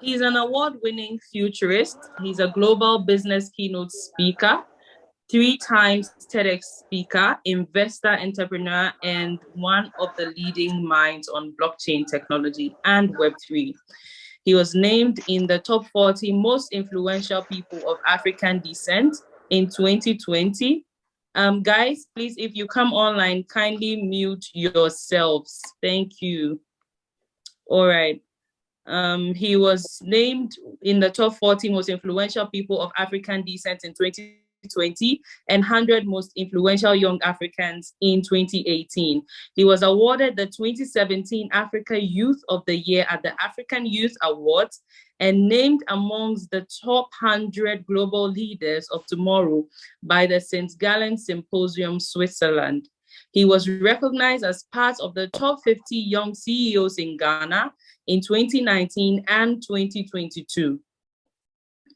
He's an award-winning futurist. He's a global business keynote speaker, 3 times TEDx speaker, investor, entrepreneur, and one of the leading minds on blockchain technology and Web3. He was named in the top 40 most influential people of African descent in 2020. Guys, please, if you come online, kindly mute yourselves. Thank you. All right. He was named in the top 40 most influential people of African descent in 2020 and 100 most influential young Africans in 2018. He was awarded the 2017 Africa Youth of the Year at the African Youth Awards and named amongst the top 100 global leaders of tomorrow by the St. Gallen Symposium, Switzerland. He was recognized as part of the top 50 young CEOs in Ghana in 2019 and 2022.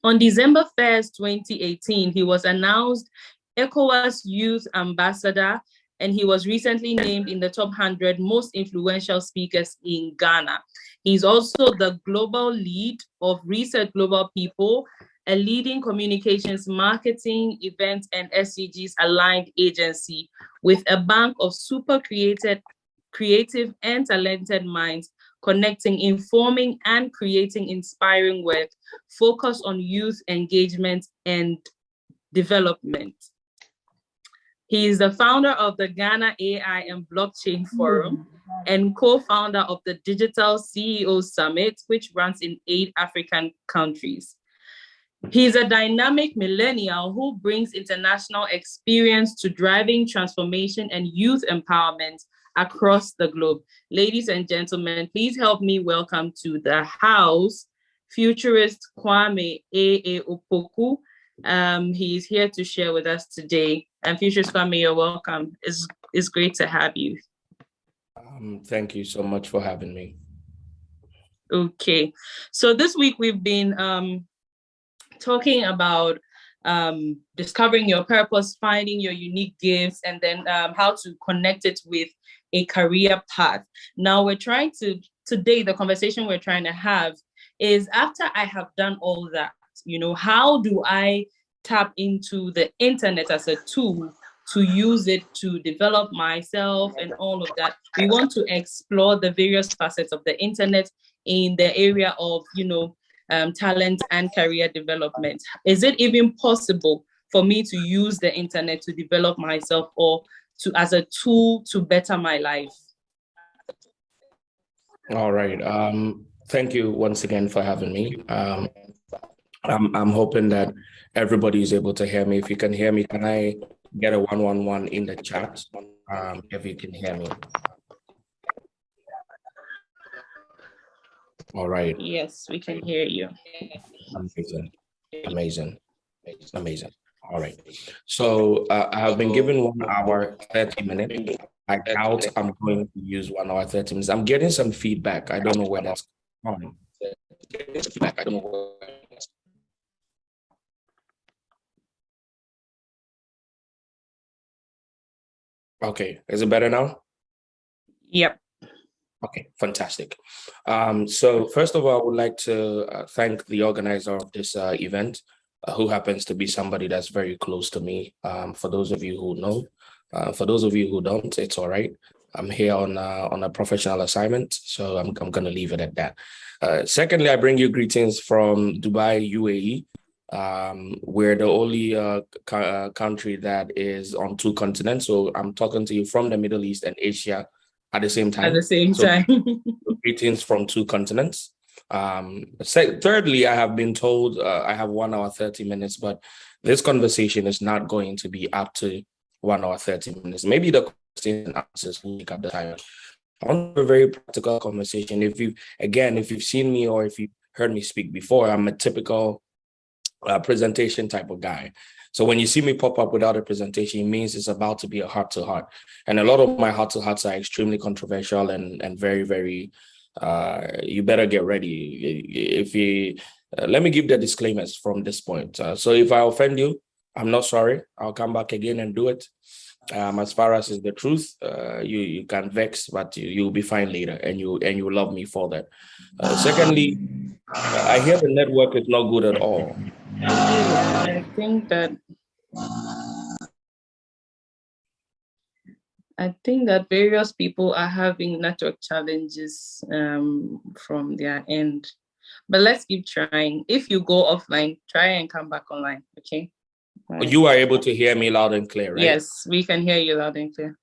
On December 1st, 2018, he was announced ECOWAS Youth Ambassador, and he was recently named in the top 100 most influential speakers in Ghana. He's also the global lead of Reset Global People, a leading communications, marketing, events, and SDGs aligned agency with a bank of super creative and talented minds connecting, informing, and creating inspiring work focused on youth engagement and development. He is the founder of the Ghana AI and Blockchain Forum and co-founder of the Digital CEO Summit, which runs in 8 African countries. He's a dynamic millennial who brings international experience to driving transformation and youth empowerment across the globe. Ladies and gentlemen, please help me welcome to the house, Futurist Kwame Opoku. He's here to share with us today. And Futurist Kwame, you're welcome. It's great to have you. Thank you so much for having me. Okay, so this week we've been talking about discovering your purpose, finding your unique gifts, and then how to connect it with a career path. Now today, the conversation we're trying to have is, after I have done all that, how do I tap into the internet as a tool to use it to develop myself and all of that? We want to explore the various facets of the internet in the area of, talent and career development. Is it even possible for me to use the internet to develop myself or as a tool to better my life? All right. Thank you once again for having me. I'm hoping that everybody is able to hear me. If you can hear me, can I get a 111 in the chat? If you can hear me. All right. Yes, we can hear you. Amazing. All right. So I have been given 1 hour, 30 minutes. I doubt I'm going to use 1 hour, 30 minutes. I'm getting some feedback. I don't know where that's coming. Okay. Is it better now? Yep. Okay, fantastic. So first of all, I would like to thank the organizer of this event, who happens to be somebody that's very close to me. For those of you who know, for those of you who don't, it's all right. I'm here on a professional assignment, so I'm going to leave it at that. Secondly, I bring you greetings from Dubai, UAE. We're the only country that is on 2 continents. So I'm talking to you from the Middle East and Asia at the same time. Greetings from 2 continents. Thirdly, I have been told I have 1 hour, 30 minutes, but this conversation is not going to be up to 1 hour, 30 minutes. Maybe the questions and answers will take up the time. I want a very practical conversation. If you've seen me or if you've heard me speak before, I'm a typical presentation type of guy. So when you see me pop up without a presentation, it means it's about to be a heart-to-heart. And a lot of my heart-to-hearts are extremely controversial and very, very, you better get ready. Let me give the disclaimers from this point. So if I offend you, I'm not sorry. I'll come back again and do it. As far as is the truth, you can vex, but you'll be fine later, and you love me for that. Secondly, I hear the network is not good at all. I think that various people are having network challenges from their end. But let's keep trying. If you go offline, try and come back online, okay? Right. You are able to hear me loud and clear, right? Yes, we can hear you loud and clear.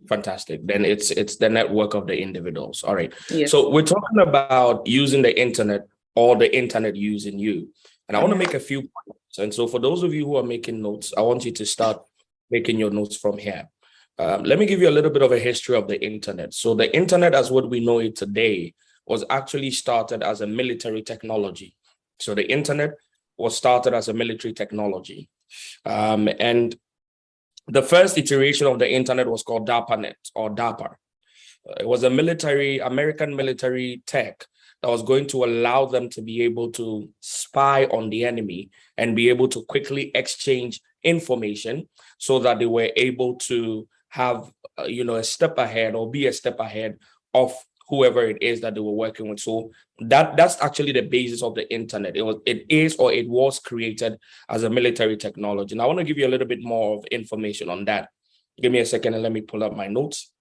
Fantastic. Then it's the network of the individuals. All right. Yes. So we're talking about using the internet or the internet using you. And I want to make a few points. And so for those of you who are making notes, I want you to start making your notes from here. Let me give you a little bit of a history of the internet. So the internet, as what we know it today, was actually started as a military technology. So the internet was started as a military technology. And the first iteration of the internet was called DARPANET or DARPA. It was a American military tech that was going to allow them to be able to spy on the enemy and be able to quickly exchange information so that they were able to have, a step ahead or be a step ahead of whoever it is that they were working with. So that's actually the basis of the internet. It was created as a military technology. And I want to give you a little bit more of information on that. Give me a second and let me pull up my notes.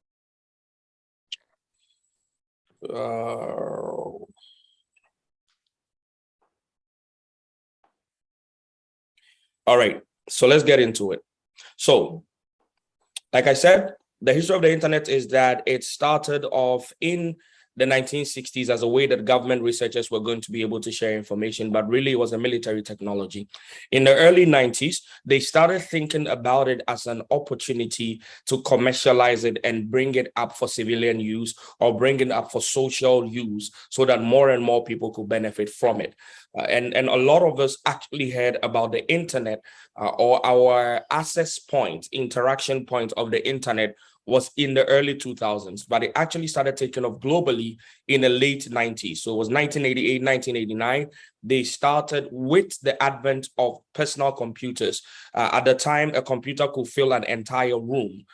All right, so let's get into it. So, like I said, the history of the internet is that it started off in the 1960s as a way that government researchers were going to be able to share information, but really it was a military technology. In the early 90s, they started thinking about it as an opportunity to commercialize it and bring it up for civilian use or bring it up for social use so that more and more people could benefit from it. And a lot of us actually heard about the internet or our access point, interaction point of the internet was in the early 2000s, but it actually started taking off globally in the late 90s. So it was 1988, 1989. They started with the advent of personal computers. At the time, a computer could fill an entire room.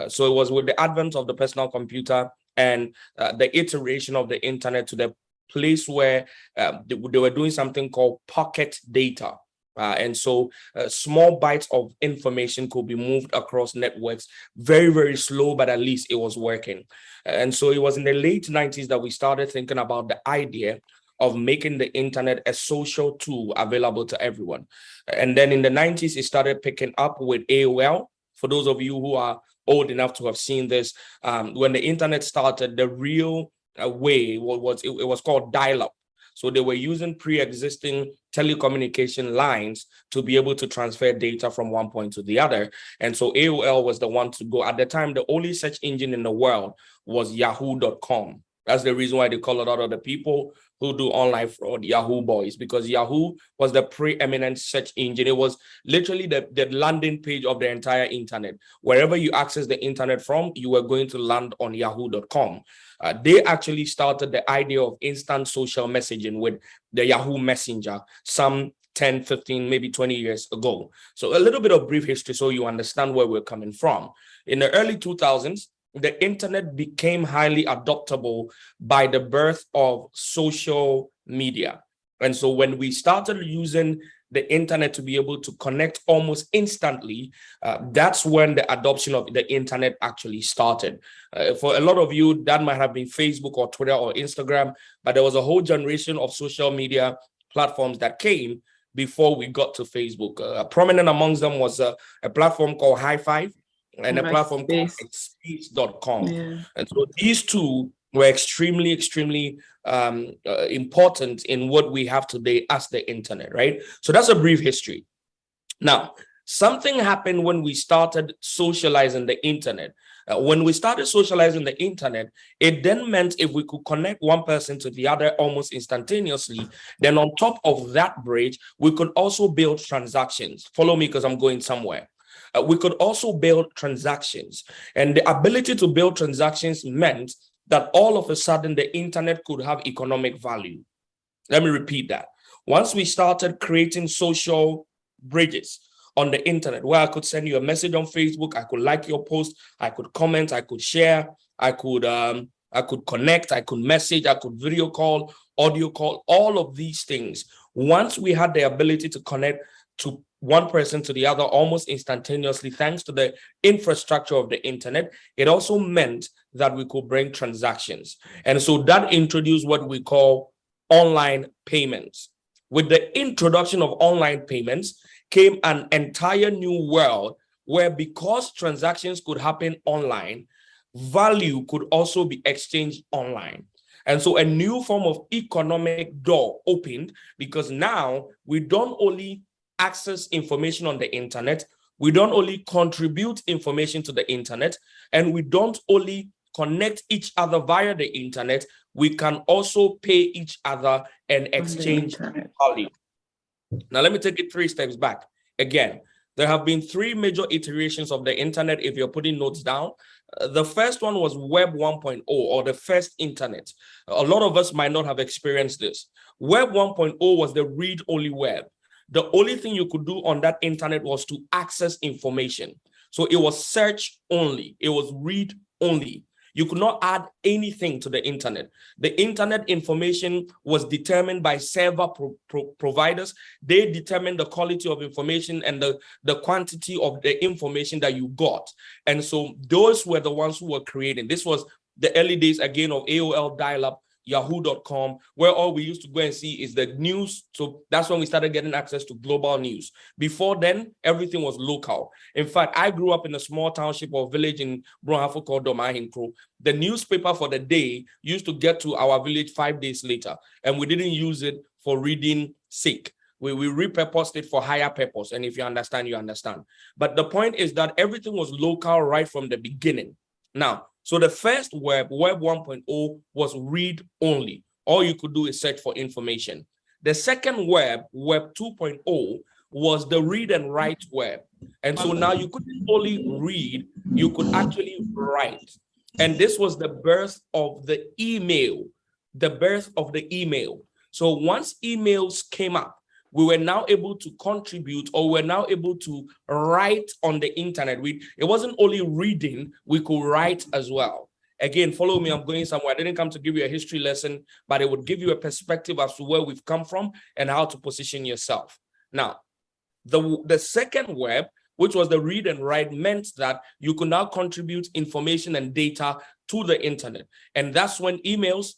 So it was with the advent of the personal computer and the iteration of the internet to the place where they were doing something called pocket data. And so small bytes of information could be moved across networks, very, very slow, but at least it was working. And so it was in the late 90s that we started thinking about the idea of making the internet a social tool available to everyone. And then in the 90s, it started picking up with AOL. For those of you who are old enough to have seen this, when the internet started, the real way was called dial-up. So they were using pre-existing telecommunication lines to be able to transfer data from one point to the other. And so AOL was the one to go. At the time, the only search engine in the world was yahoo.com. That's the reason why they call a lot of the people who do online fraud Yahoo boys, because Yahoo was the preeminent search engine. It was literally the landing page of the entire internet. Wherever you access the internet from, you were going to land on yahoo.com. They actually started the idea of instant social messaging with the Yahoo Messenger some 10, 15, maybe 20 years ago. So a little bit of brief history so you understand where we're coming from. In the early 2000s, the internet became highly adoptable by the birth of social media. And so when we started using the internet to be able to connect almost instantly, that's when the adoption of the internet actually started. For a lot of you, that might have been Facebook or Twitter or Instagram, but there was a whole generation of social media platforms that came before we got to Facebook. Prominent amongst them was a platform called High Five and a platform called Space.com. Yeah. And so these two were extremely important in what we have today as the internet, right? So that's a brief history. Now, something happened when we started socializing the internet. When we started socializing the internet, it then meant if we could connect one person to the other almost instantaneously, then on top of that bridge, we could also build transactions. Follow me because I'm going somewhere. We could also build transactions, and the ability to build transactions meant that all of a sudden the internet could have economic value. Let me repeat that. Once we started creating social bridges on the internet, where I could send you a message on Facebook, I could like your post, I could comment, I could share, I could I could connect, I could message, I could video call, audio call, all of these things. Once we had the ability to connect to one person to the other almost instantaneously, thanks to the infrastructure of the internet, it also meant that we could bring transactions. And so that introduced what we call online payments. With the introduction of online payments came an entire new world where, because transactions could happen online, value could also be exchanged online. And so a new form of economic door opened, because now we don't only access information on the internet, we don't only contribute information to the internet, and we don't only connect each other via the internet, we can also pay each other and exchange value. Now, let me take it 3 steps back. Again, there have been 3 major iterations of the internet if you're putting notes down. The first one was Web 1.0, or the first internet. A lot of us might not have experienced this. Web 1.0 was the read-only web. The only thing you could do on that internet was to access information. So it was search only. It was read only. You could not add anything to the internet. The internet information was determined by server providers. They determined the quality of information and the quantity of the information that you got. And so those were the ones who were creating. This was the early days, again, of AOL dial-up, yahoo.com, where all we used to go and see is the news. So that's when we started getting access to global news. Before then, everything was local. In fact, I grew up in a small township or village in Bronhafo called Domahinkro. The newspaper for the day used to get to our village 5 days later, and we didn't use it for reading sake. We repurposed it for higher purpose. And if you understand, you understand. But the point is that everything was local right from the beginning. Now, so the first web, Web 1.0, was read only. All you could do is search for information. The second web, Web 2.0, was the read and write web. And so now you couldn't only read, you could actually write. And this was the birth of the email, the birth of the email. So once emails came up, we were now able to contribute, or we're now able to write on the internet. It wasn't only reading, we could write as well. Again, follow me, I'm going somewhere. I didn't come to give you a history lesson, but it would give you a perspective as to where we've come from and how to position yourself. Now, the second web, which was the read and write, meant that you could now contribute information and data to the internet. And that's when emails,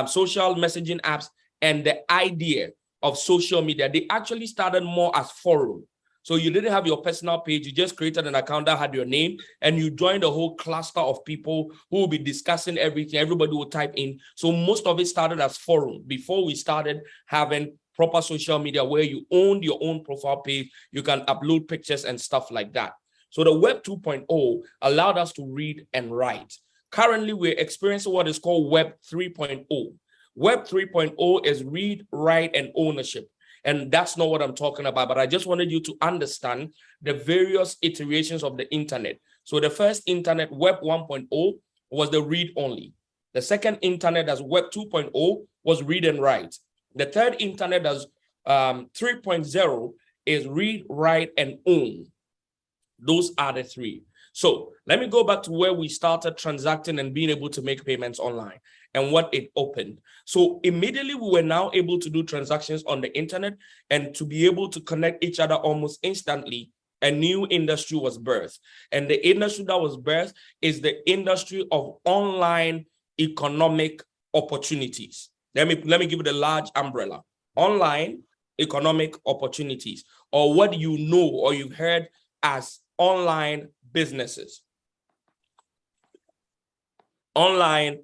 social messaging apps, and the idea of social media, they actually started more as forum. So you didn't have your personal page, you just created an account that had your name, and you joined a whole cluster of people who will be discussing everything. Everybody will type in. So most of it started as forum before we started having proper social media where you owned your own profile page, you can upload pictures and stuff like that. So the Web 2.0 allowed us to read and write. Currently, we're experiencing what is called Web 3.0. Web 3.0 is read, write, and ownership. And that's not what I'm talking about, but I just wanted you to understand the various iterations of the internet. So the first internet, Web 1.0, was the read only. The second internet, as Web 2.0, was read and write. The third internet, as 3.0, is read, write, and own. Those are the 3. So let me go back to where we started transacting and being able to make payments online and what it opened. So immediately we were now able to do transactions on the internet and to be able to connect each other almost instantly. A new industry was birthed. And the industry that was birthed is the industry of online economic opportunities. Let me give it a large umbrella. Online economic opportunities, or what you know or you've heard as online businesses. Online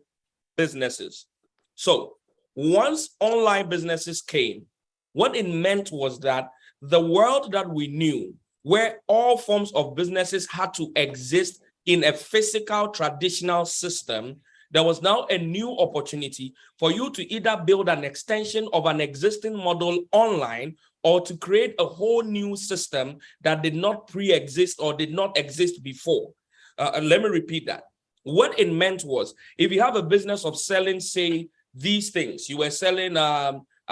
businesses. So once online businesses came, what it meant was that the world that we knew, where all forms of businesses had to exist in a physical traditional system, there was now a new opportunity for you to either build an extension of an existing model online or to create a whole new system that did not pre-exist or did not exist before. And let me repeat that. What it meant was, if you have a business of selling, say, these things, you were selling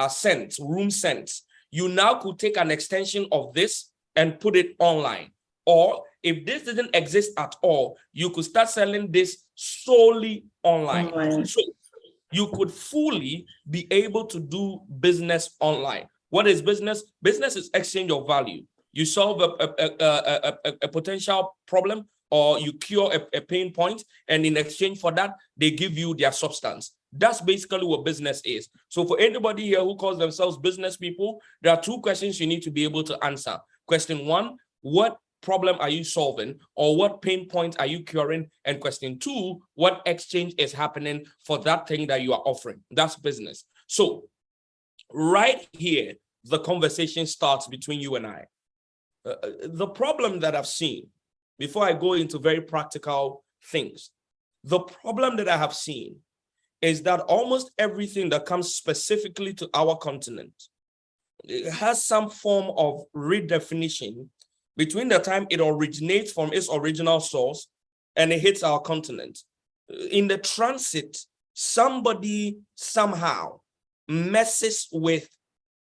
scents, room scents, you now could take an extension of this and put it online. Or if this didn't exist at all, you could start selling this solely online. So you could fully be able to do business online. What is business? Business is exchange of value. You solve a potential problem, or you cure a pain point, and in exchange for that, they give you their substance. That's basically what business is. So for anybody here who calls themselves business people, there are two questions you need to be able to answer. Question one, what problem are you solving, or what pain point are you curing? And question two, what exchange is happening for that thing that you are offering? That's business. So right here, the conversation starts between you and I. The problem that I've seen, before I go into very practical things, the problem that I have seen is that almost everything that comes specifically to our continent, it has some form of redefinition between the time it originates from its original source and it hits our continent. In the transit, somebody somehow messes with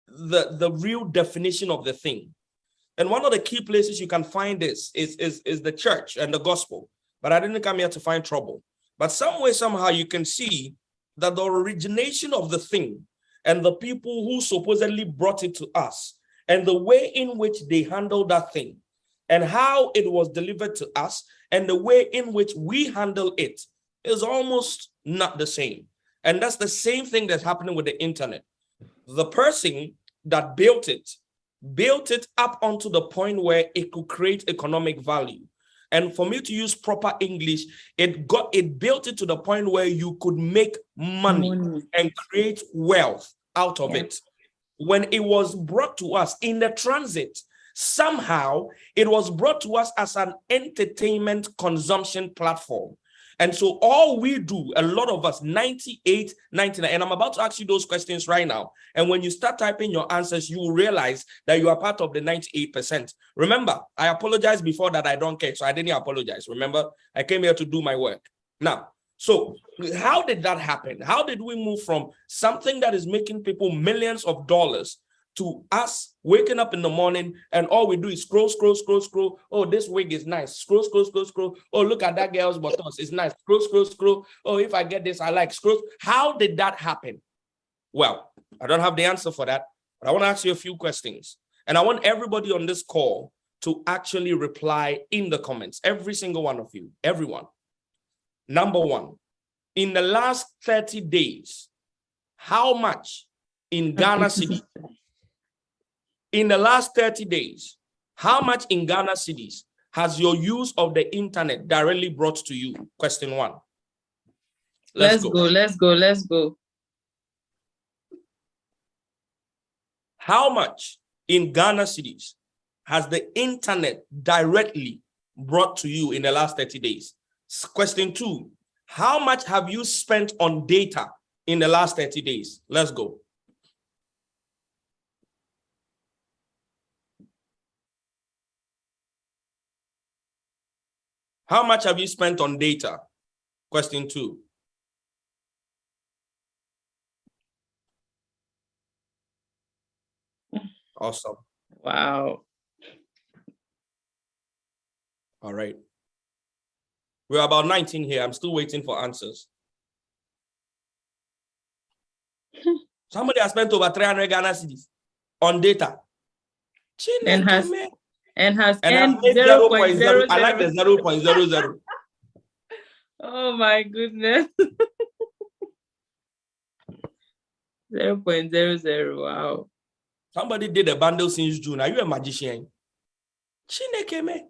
the real definition of the thing. And one of the key places you can find this is the church and the gospel. But I didn't come here to find trouble. But some way, somehow, you can see that the origination of the thing and the people who supposedly brought it to us and the way in which they handled that thing and how it was delivered to us and the way in which we handle it is almost not the same. And that's the same thing that's happening with the internet. The person that built it up onto the point where it could create economic value. And for me to use proper English, it built it to the point where you could make money and create wealth out of it. When it was brought to us in the transit, somehow it was brought to us as an entertainment consumption platform. And so all we do, a lot of us, 98, 99, and I'm about to ask you those questions right now. And when you start typing your answers, you will realize that you are part of the 98%. Remember, I apologized before that I don't care, so I didn't apologize. Remember, I came here to do my work. Now, so how did that happen? How did we move from something that is making people millions of dollars to us waking up in the morning and all we do is scroll, scroll, scroll, scroll. Oh, this wig is nice. Scroll, scroll, scroll, scroll. Oh, look at that girl's buttons. It's nice. Scroll, scroll, scroll. Oh, if I get this, I like scroll. How did that happen? Well, I don't have the answer for that, but I want to ask you a few questions. And I want everybody on this call to actually reply in the comments. Every single one of you, everyone. Number one, in the last 30 days, how much in Ghana City? In the last 30 days, how much in Ghana cities has your use of the internet directly brought to you? Question one. Let's go. How much in Ghana cities has the internet directly brought to you in the last 30 days? Question two. How much have you spent on data in the last 30 days? Let's go. How much have you spent on data? Question two. Awesome. Wow. All right. We're about 19 here. I'm still waiting for answers. Somebody has spent over 300 Ghana cedis on data. And has earned 0.0. I like the 0.00. Oh my goodness. 0.00. Wow. Somebody did a bundle since June. Are you a magician? Chineke me.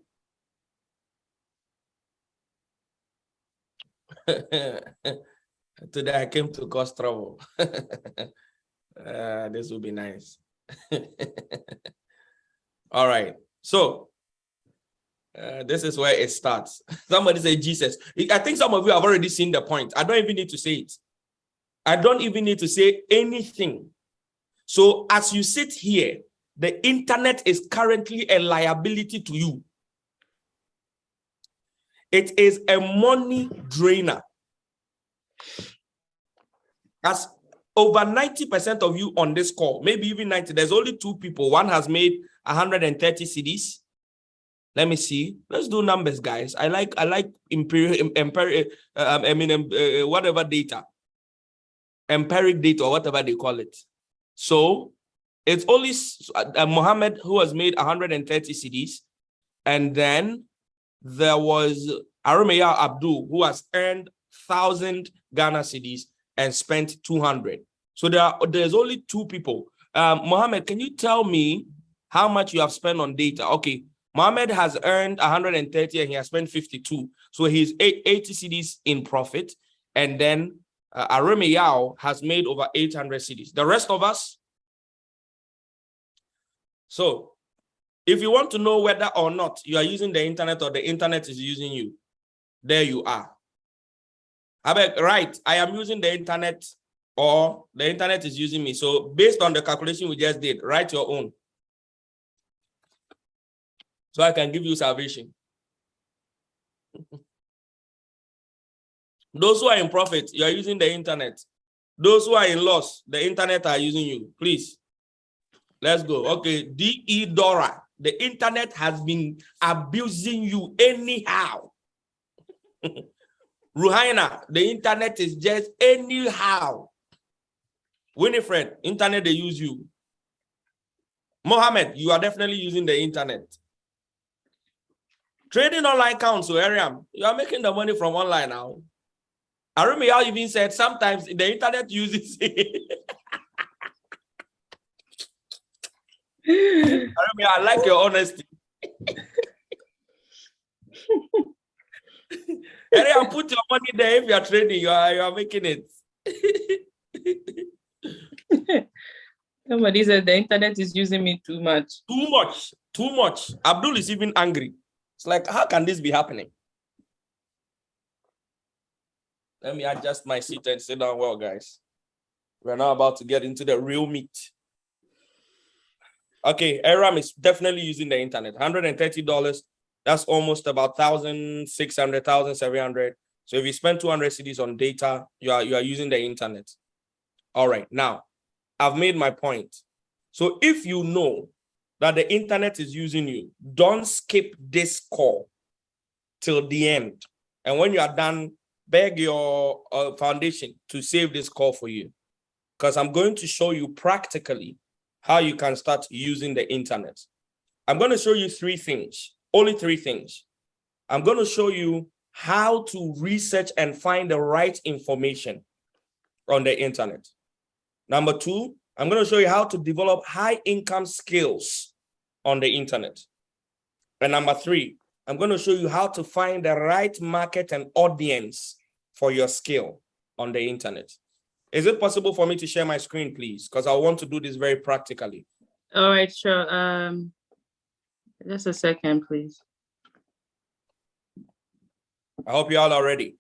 Today I came to cause trouble. This will be nice. All right. So this is where it starts. Somebody say Jesus. I think some of you have already seen the point. I don't even need to say it. I don't even need to say anything. So as you sit here, the internet is currently a liability to you. It is a money drainer. As over 90% of you on this call, maybe even 90, there's only two people. One has made 130 CDs. Let me see. Let's do numbers, guys. I like whatever data, empiric data, or whatever they call it. So it's only Mohammed who has made 130 CDs, and then there was Arumeya Abdul who has earned 1,000 Ghana CDs and spent 200. So there's only two people. Mohammed, can you tell me how much you have spent on data? Okay, Mohammed has earned 130 and he has spent 52. So he's 80 CDs in profit. And then Arumeya has made over 800 CDs. The rest of us. So if you want to know whether or not you are using the internet or the internet is using you, there you are. Right, I am using the internet or the internet is using me. So based on the calculation we just did, write your own. So I can give you salvation. Those who are in profit, you are using the internet. Those who are in loss, the internet are using you. Please, let's go. Okay, D.E. Dora, the internet has been abusing you anyhow. Ruhaina, the internet is just anyhow. Winifred, internet, they use you. Mohammed, you are definitely using the internet. Trading online counts, so Ariam, you are making the money from online now. Arumeya even said sometimes the internet uses it. Arumeya, I like your honesty. Ariam, put your money there if you are trading, you are making it. Somebody said the internet is using me too much. Too much. Abdul is even angry. It's like, how can this be happening? Let me adjust my seat and sit down well, guys. We're now about to get into the real meat. Okay, Aram is definitely using the internet. $130, that's almost about 1,600, 1,700. So if you spend 200 CDs on data, you are using the internet. All right, now, I've made my point. So if you know that the internet is using you, don't skip this call till the end. And when you are done, beg your foundation to save this call for you, because I'm going to show you practically how you can start using the internet. I'm going to show you three things, only three things. I'm going to show you how to research and find the right information on the internet. Number two, I'm going to show you how to develop high income skills on the internet. And number three, I'm going to show you how to find the right market and audience for your skill on the internet. Is it possible for me to share my screen, please? Because I want to do this very practically. All right, sure. Just a second, please. I hope you all are ready.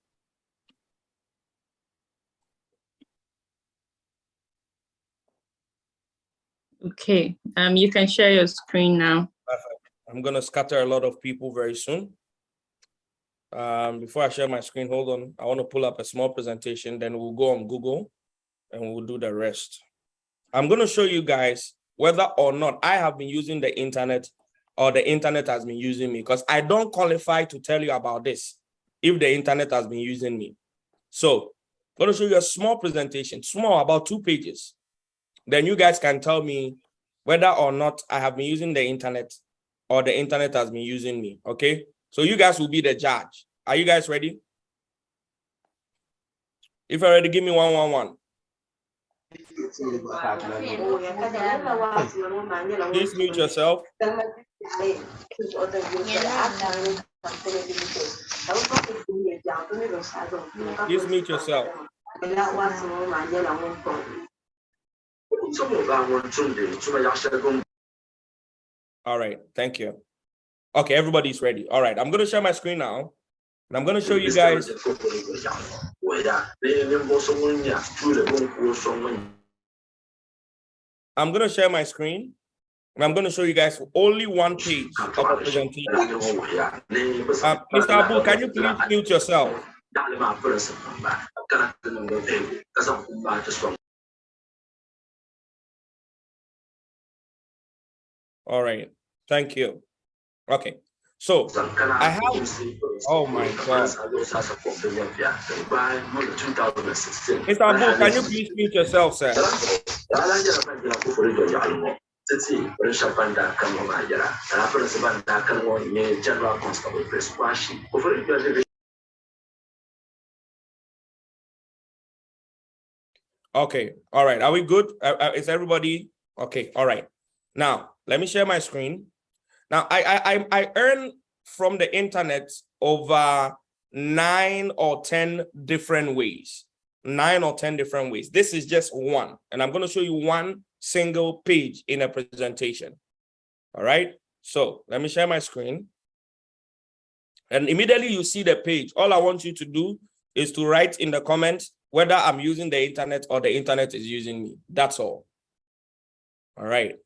Okay, you can share your screen now. Perfect. I'm going to scatter a lot of people very soon. Before I share my screen, hold on. I want to pull up a small presentation, then we'll go on Google and we'll do the rest. I'm going to show you guys whether or not I have been using the internet or the internet has been using me, because I don't qualify to tell you about this if the internet has been using me. So I'm going to show you a small presentation, small, about 2 pages. Then you guys can tell me whether or not I have been using the internet or the internet has been using me, okay? So you guys will be the judge. Are you guys ready? If you're ready, give me 111. Please mute yourself. Please mute yourself. All right, thank you. Okay, everybody's ready. All right, I'm going to share my screen now. And I'm going to show you guys. I'm going to share my screen. And I'm going to show you guys only one page of a presentation. Mr. Abu, can you please mute yourself? All right, thank you. Okay, So I have, oh my God. Mr. Abu, can you please mute yourself, sir? Okay, all right. Are we good? Is everybody okay? All right. Now, let me share my screen. Now, I earn from the internet over 9 or 10 different ways. 9 or 10 different ways. This is just one, and I'm going to show you one single page in a presentation. All right. So let me share my screen. And immediately you see the page. All I want you to do is to write in the comments whether I'm using the internet or the internet is using me. That's all. All right.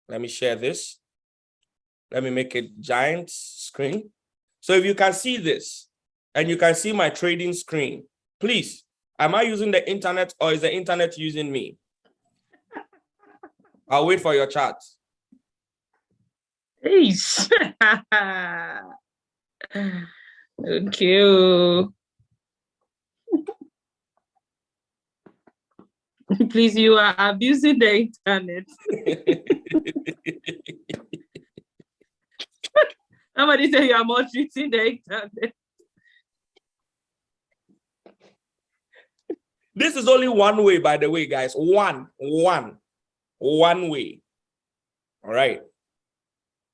Let me share this. Let me make a giant screen. So if you can see this and you can see my trading screen, please, am I using the internet or is the internet using me? I'll wait for your chat. Hey. Okay. Please, you are abusing the internet. Somebody say you are maltreating the internet. This is only one way, by the way, guys. One way. All right.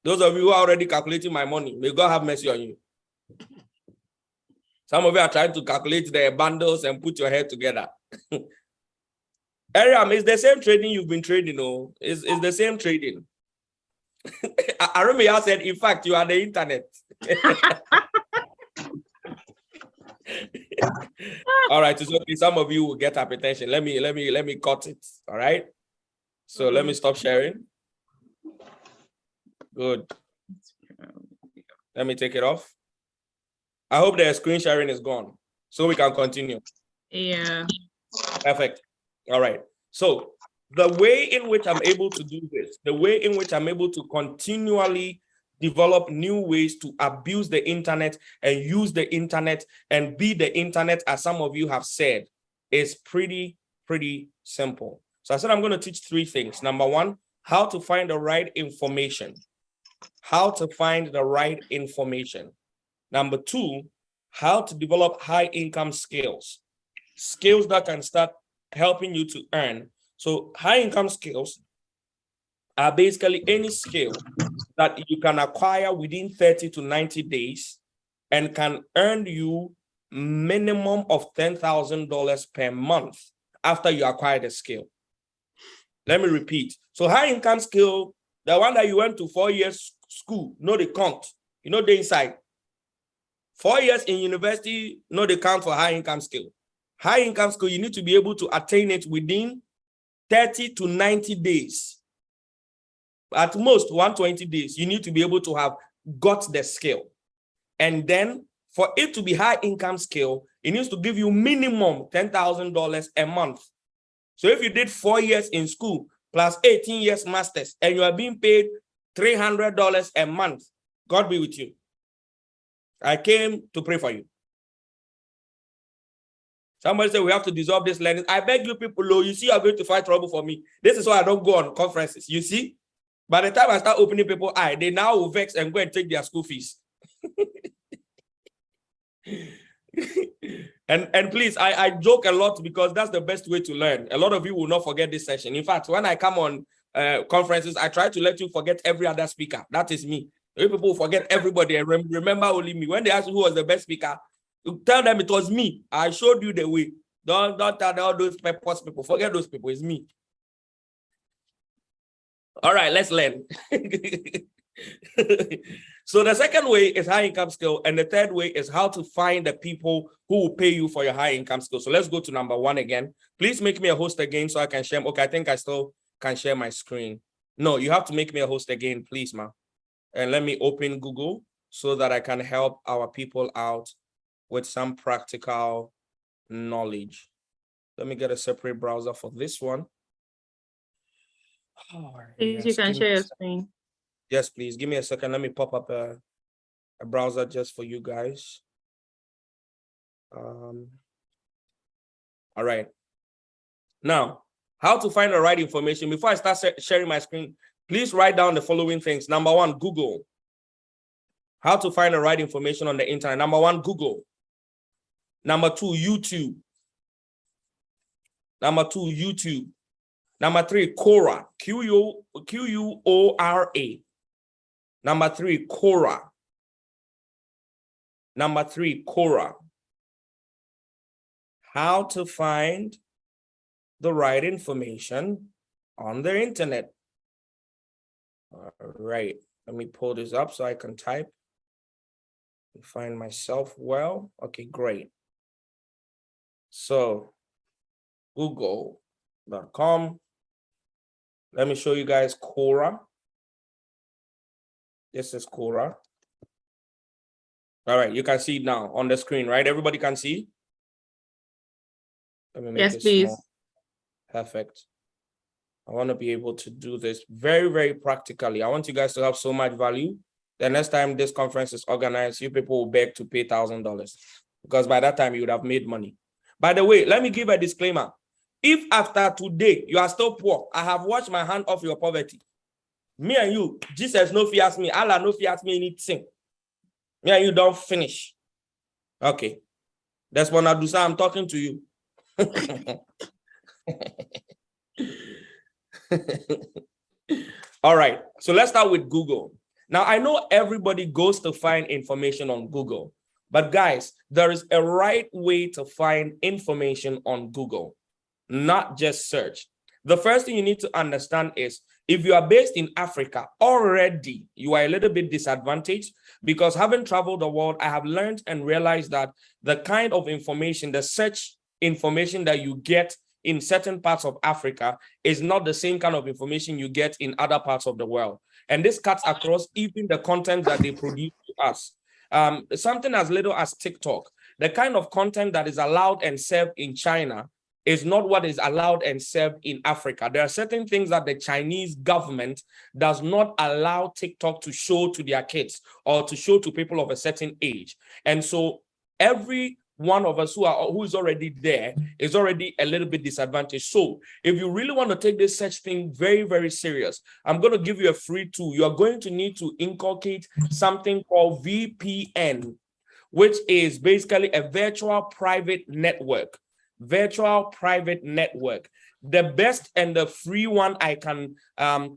Those of you who are already calculating my money, may God have mercy on you. Some of you are trying to calculate the bundles and put your head together. Ariam, it's the same trading you've been trading, oh. It's the same trading. Arumia said, in fact, you are the internet. All right, it's okay. Some of you will get hypertension. Let me cut it. All right. So let me stop sharing. Good. Let me take it off. I hope the screen sharing is gone so we can continue. Yeah. Perfect. All right. So the way in which I'm able to do this, the way in which I'm able to continually develop new ways to abuse the internet and use the internet and be the internet, as some of you have said, is pretty simple. So I said I'm going to teach 3 things. Number 1, how to find the right information. How to find the right information. Number 2, how to develop high income skills. Skills that can start helping you to earn. So high income skills are basically any skill that you can acquire within 30 to 90 days and can earn you minimum of $10,000 per month after you acquire the skill. Let me repeat. So high income skill, the one that you went to 4 years school, no, they count. You know, they inside. 4 years in university, no, they count for high income skill. High income skill, you need to be able to attain it within 30 to 90 days. At most 120 days, you need to be able to have got the skill. And then for it to be high income skill, it needs to give you minimum $10,000 a month. So if you did 4 years in school plus 18 years masters and you are being paid $300 a month, God be with you. I came to pray for you. Somebody said we have to dissolve this learning. I beg you people, you see, you are going to fight trouble for me. This is why I don't go on conferences. You see, by the time I start opening people eye, they now will vex and go and take their school fees. and please, I joke a lot because that's the best way to learn. A lot of you will not forget this session. In fact, when I come on conferences, I try to let you forget every other speaker. That is me. If people forget everybody and remember only me. When they ask who was the best speaker, you tell them it was me. I showed you the way. Don't tell all those purpose people. Forget those people. It's me. All right, let's learn. So the second way is high income skill, and the third way is how to find the people who will pay you for your high income skill. So let's go to number 1 again. Please make me a host again so I can share. Okay, I think I still can share my screen. No, you have to make me a host again, please, ma. And let me open Google so that I can help our people out with some practical knowledge. Let me get a separate browser for this one. Please, you can share your screen. Yes, please. Give me a second. Let me pop up a browser just for you guys. All right. Now, how to find the right information. Before I start sharing my screen, please write down the following things. Number one, Google. How to find the right information on the internet. Number one, Google. Number two, YouTube. Number two, YouTube. Number three, Quora. Quora. Number three, Quora. Number three, Quora. How to find the right information on the internet. All right, let me pull this up so I can type and find myself well. Okay, great. So google.com. Let me show you guys Quora. This is Quora. All right, you can see it now on the screen, right? Everybody can see? Let me make yes, it please. small. Perfect. I want to be able to do this very, very practically. I want you guys to have so much value. The next time this conference is organized, you people will beg to pay $1,000 because by that time you would have made money. By the way, let me give a disclaimer. If after today you are still poor, I have washed my hand off your poverty. Me and you, Jesus no fears me, Allah no fears me anything. Me and you don't finish. Okay. That's when Adusa, I'm talking to you. All right, so let's start with Google. Now, I know everybody goes to find information on Google, but guys, there is a right way to find information on Google, not just search. The first thing you need to understand is if you are based in Africa, already you are a little bit disadvantaged because having traveled the world, I have learned and realized that the kind of information, the search information that you get in certain parts of Africa is not the same kind of information you get in other parts of the world. And this cuts across even the content that they produce to us. Something as little as TikTok, the kind of content that is allowed and served in China is not what is allowed and served in Africa. There are certain things that the Chinese government does not allow TikTok to show to their kids or to show to people of a certain age. And so every one of us who is already there is already a little bit disadvantaged. So if you really want to take this search thing very, very serious, I'm going to give you a free tool. You are going to need to inculcate something called VPN, which is basically a virtual private network. Virtual private network. The best and the free one I can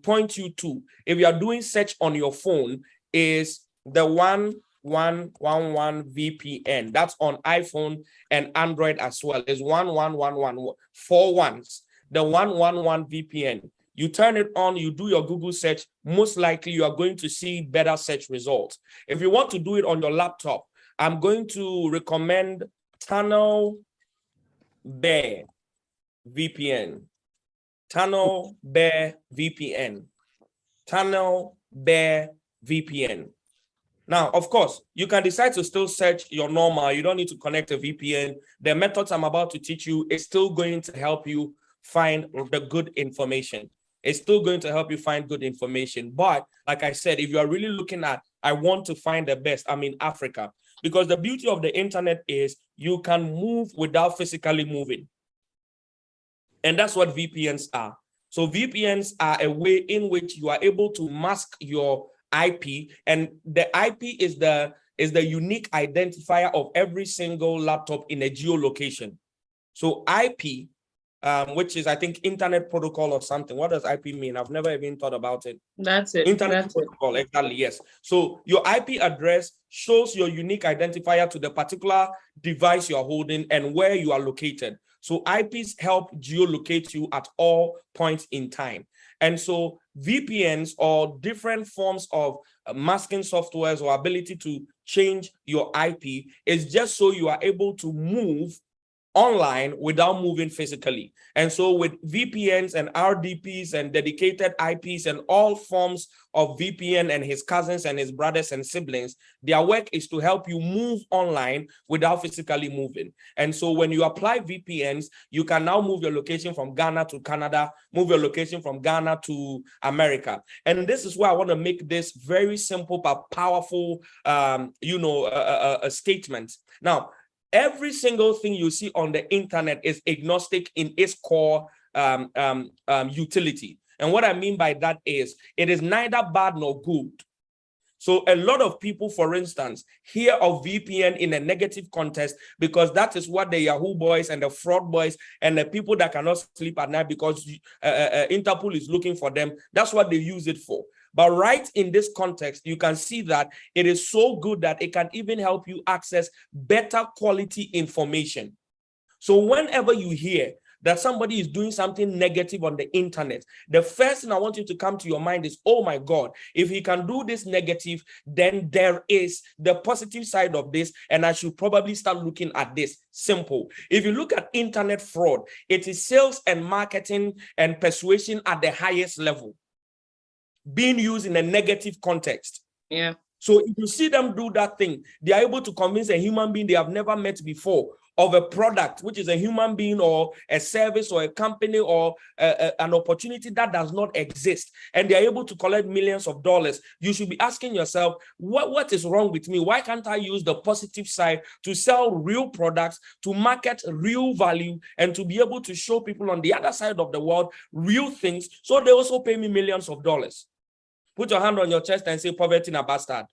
point you to, if you are doing search on your phone, is the 1111 VPN. That's on iPhone and Android as well. It's 1111 4 ones. The 111 VPN. You turn it on, you do your Google search, most likely you are going to see better search results. If you want to do it on your laptop, I'm going to recommend Tunnel Bear VPN. Tunnel Bear VPN. Tunnel Bear VPN. Now, of course, you can decide to still search your normal. You don't need to connect a VPN. The methods I'm about to teach you is still going to help you find the good information. It's still going to help you find good information. But like I said, if you are really looking at, I want to find the best, I'm in Africa. Because the beauty of the internet is you can move without physically moving. And that's what VPNs are. So VPNs are a way in which you are able to mask your IP, and the IP is the unique identifier of every single laptop in a geolocation. So IP, which is I think Internet Protocol or something. What does IP mean? I've never even thought about it. That's it. Internet Protocol, exactly, yes. So your IP address shows your unique identifier to the particular device you are holding and where you are located. So IPs help geolocate you at all points in time. And so VPNs or different forms of masking softwares or ability to change your IP is just so you are able to move online without moving physically. And so with VPNs and RDPs and dedicated IPs and all forms of VPN and his cousins and his brothers and siblings, their work is to help you move online without physically moving. And so when you apply VPNs, you can now move your location from Ghana to Canada, move your location from Ghana to America. And this is why I want to make this very simple but powerful, a statement. Now, every single thing you see on the internet is agnostic in its core utility. And what I mean by that is it is neither bad nor good. So a lot of people, for instance, hear of VPN in a negative context because that is what the Yahoo boys and the fraud boys and the people that cannot sleep at night because Interpol is looking for them, that's what they use it for. But right in this context, you can see that it is so good that it can even help you access better quality information. So whenever you hear that somebody is doing something negative on the internet, the first thing I want you to come to your mind is, oh my God, if he can do this negative, then there is the positive side of this, and I should probably start looking at this. Simple. If you look at internet fraud, it is sales and marketing and persuasion at the highest level, being used in a negative context. Yeah. So if you see them do that thing, they are able to convince a human being they have never met before of a product, which is a human being or a service or a company or an opportunity that does not exist. And they are able to collect millions of dollars. You should be asking yourself, what is wrong with me? Why can't I use the positive side to sell real products, to market real value, and to be able to show people on the other side of the world real things so they also pay me millions of dollars? Put your hand on your chest and say, poverty na bastard.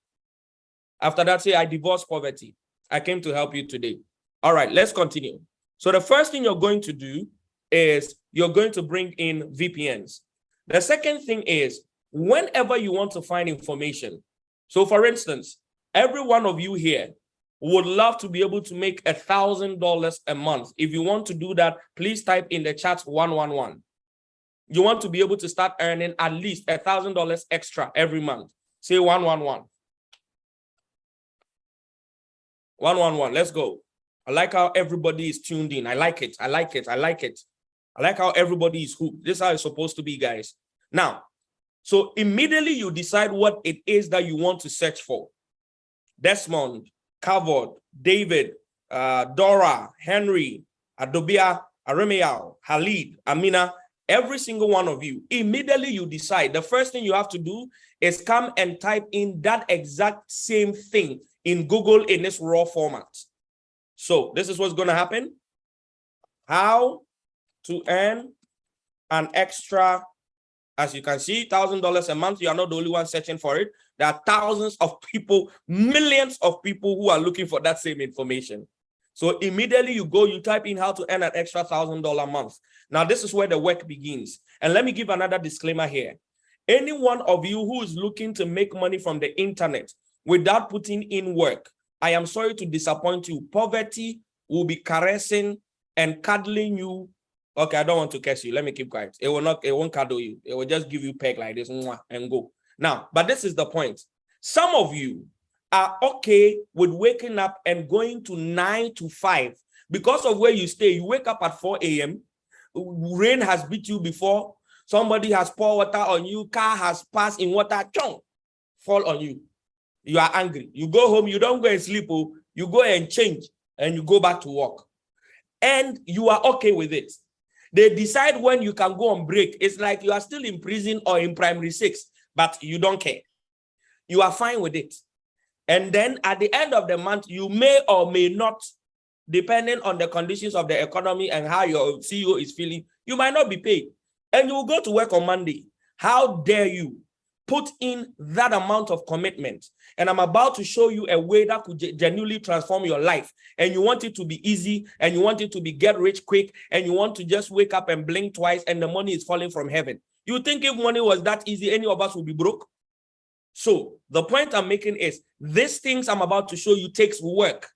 After that, say, I divorce poverty. I came to help you today. All right, let's continue. So the first thing you're going to do is you're going to bring in VPNs. The second thing is whenever you want to find information. So for instance, every one of you here would love to be able to make $1,000 a month. If you want to do that, please type in the chat 111. You want to be able to start earning at least $1,000 extra every month. Say 111. 111, let's go. I like how everybody is tuned in. I like it. I like it. I like it. I like how everybody is hooked. This is how it's supposed to be, guys. Now, so immediately you decide what it is that you want to search for. Desmond, Kavod, David, Dora, Henry, Adobia, Aremiao, Halid, Amina, every single one of you, immediately you decide. The first thing you have to do is come and type in that exact same thing in Google in this raw format. So this is what's going to happen. How to earn an extra, as you can see, $1,000 a month. You are not the only one searching for it. There are thousands of people, millions of people who are looking for that same information. So immediately you go, you type in how to earn an extra $1,000 a month. Now, this is where the work begins. And let me give another disclaimer here. Any one of you who is looking to make money from the internet without putting in work, I am sorry to disappoint you. Poverty will be caressing and cuddling you. Okay, I don't want to curse you. Let me keep quiet. It won't cuddle you. It will just give you peg like this and go. Now, but this is the point. Some of you are okay with waking up and going to 9 to 5 because of where you stay. You wake up at 4 a.m. Rain has beat you before. Somebody has poured water on you. Car has passed in water. Chong, fall on you. You are angry. You go home. You don't go and sleep. You go and change and you go back to work. And you are okay with it. They decide when you can go on break. It's like you are still in prison or in primary 6, but you don't care. You are fine with it. And then at the end of the month, you may or may not, depending on the conditions of the economy and how your CEO is feeling, you might not be paid. And you will go to work on Monday. How dare you put in that amount of commitment? And I'm about to show you a way that could genuinely transform your life. And you want it to be easy, and you want it to be get rich quick, and you want to just wake up and blink twice, and the money is falling from heaven. You think if money was that easy, any of us would be broke? So the point I'm making is these things I'm about to show you takes work.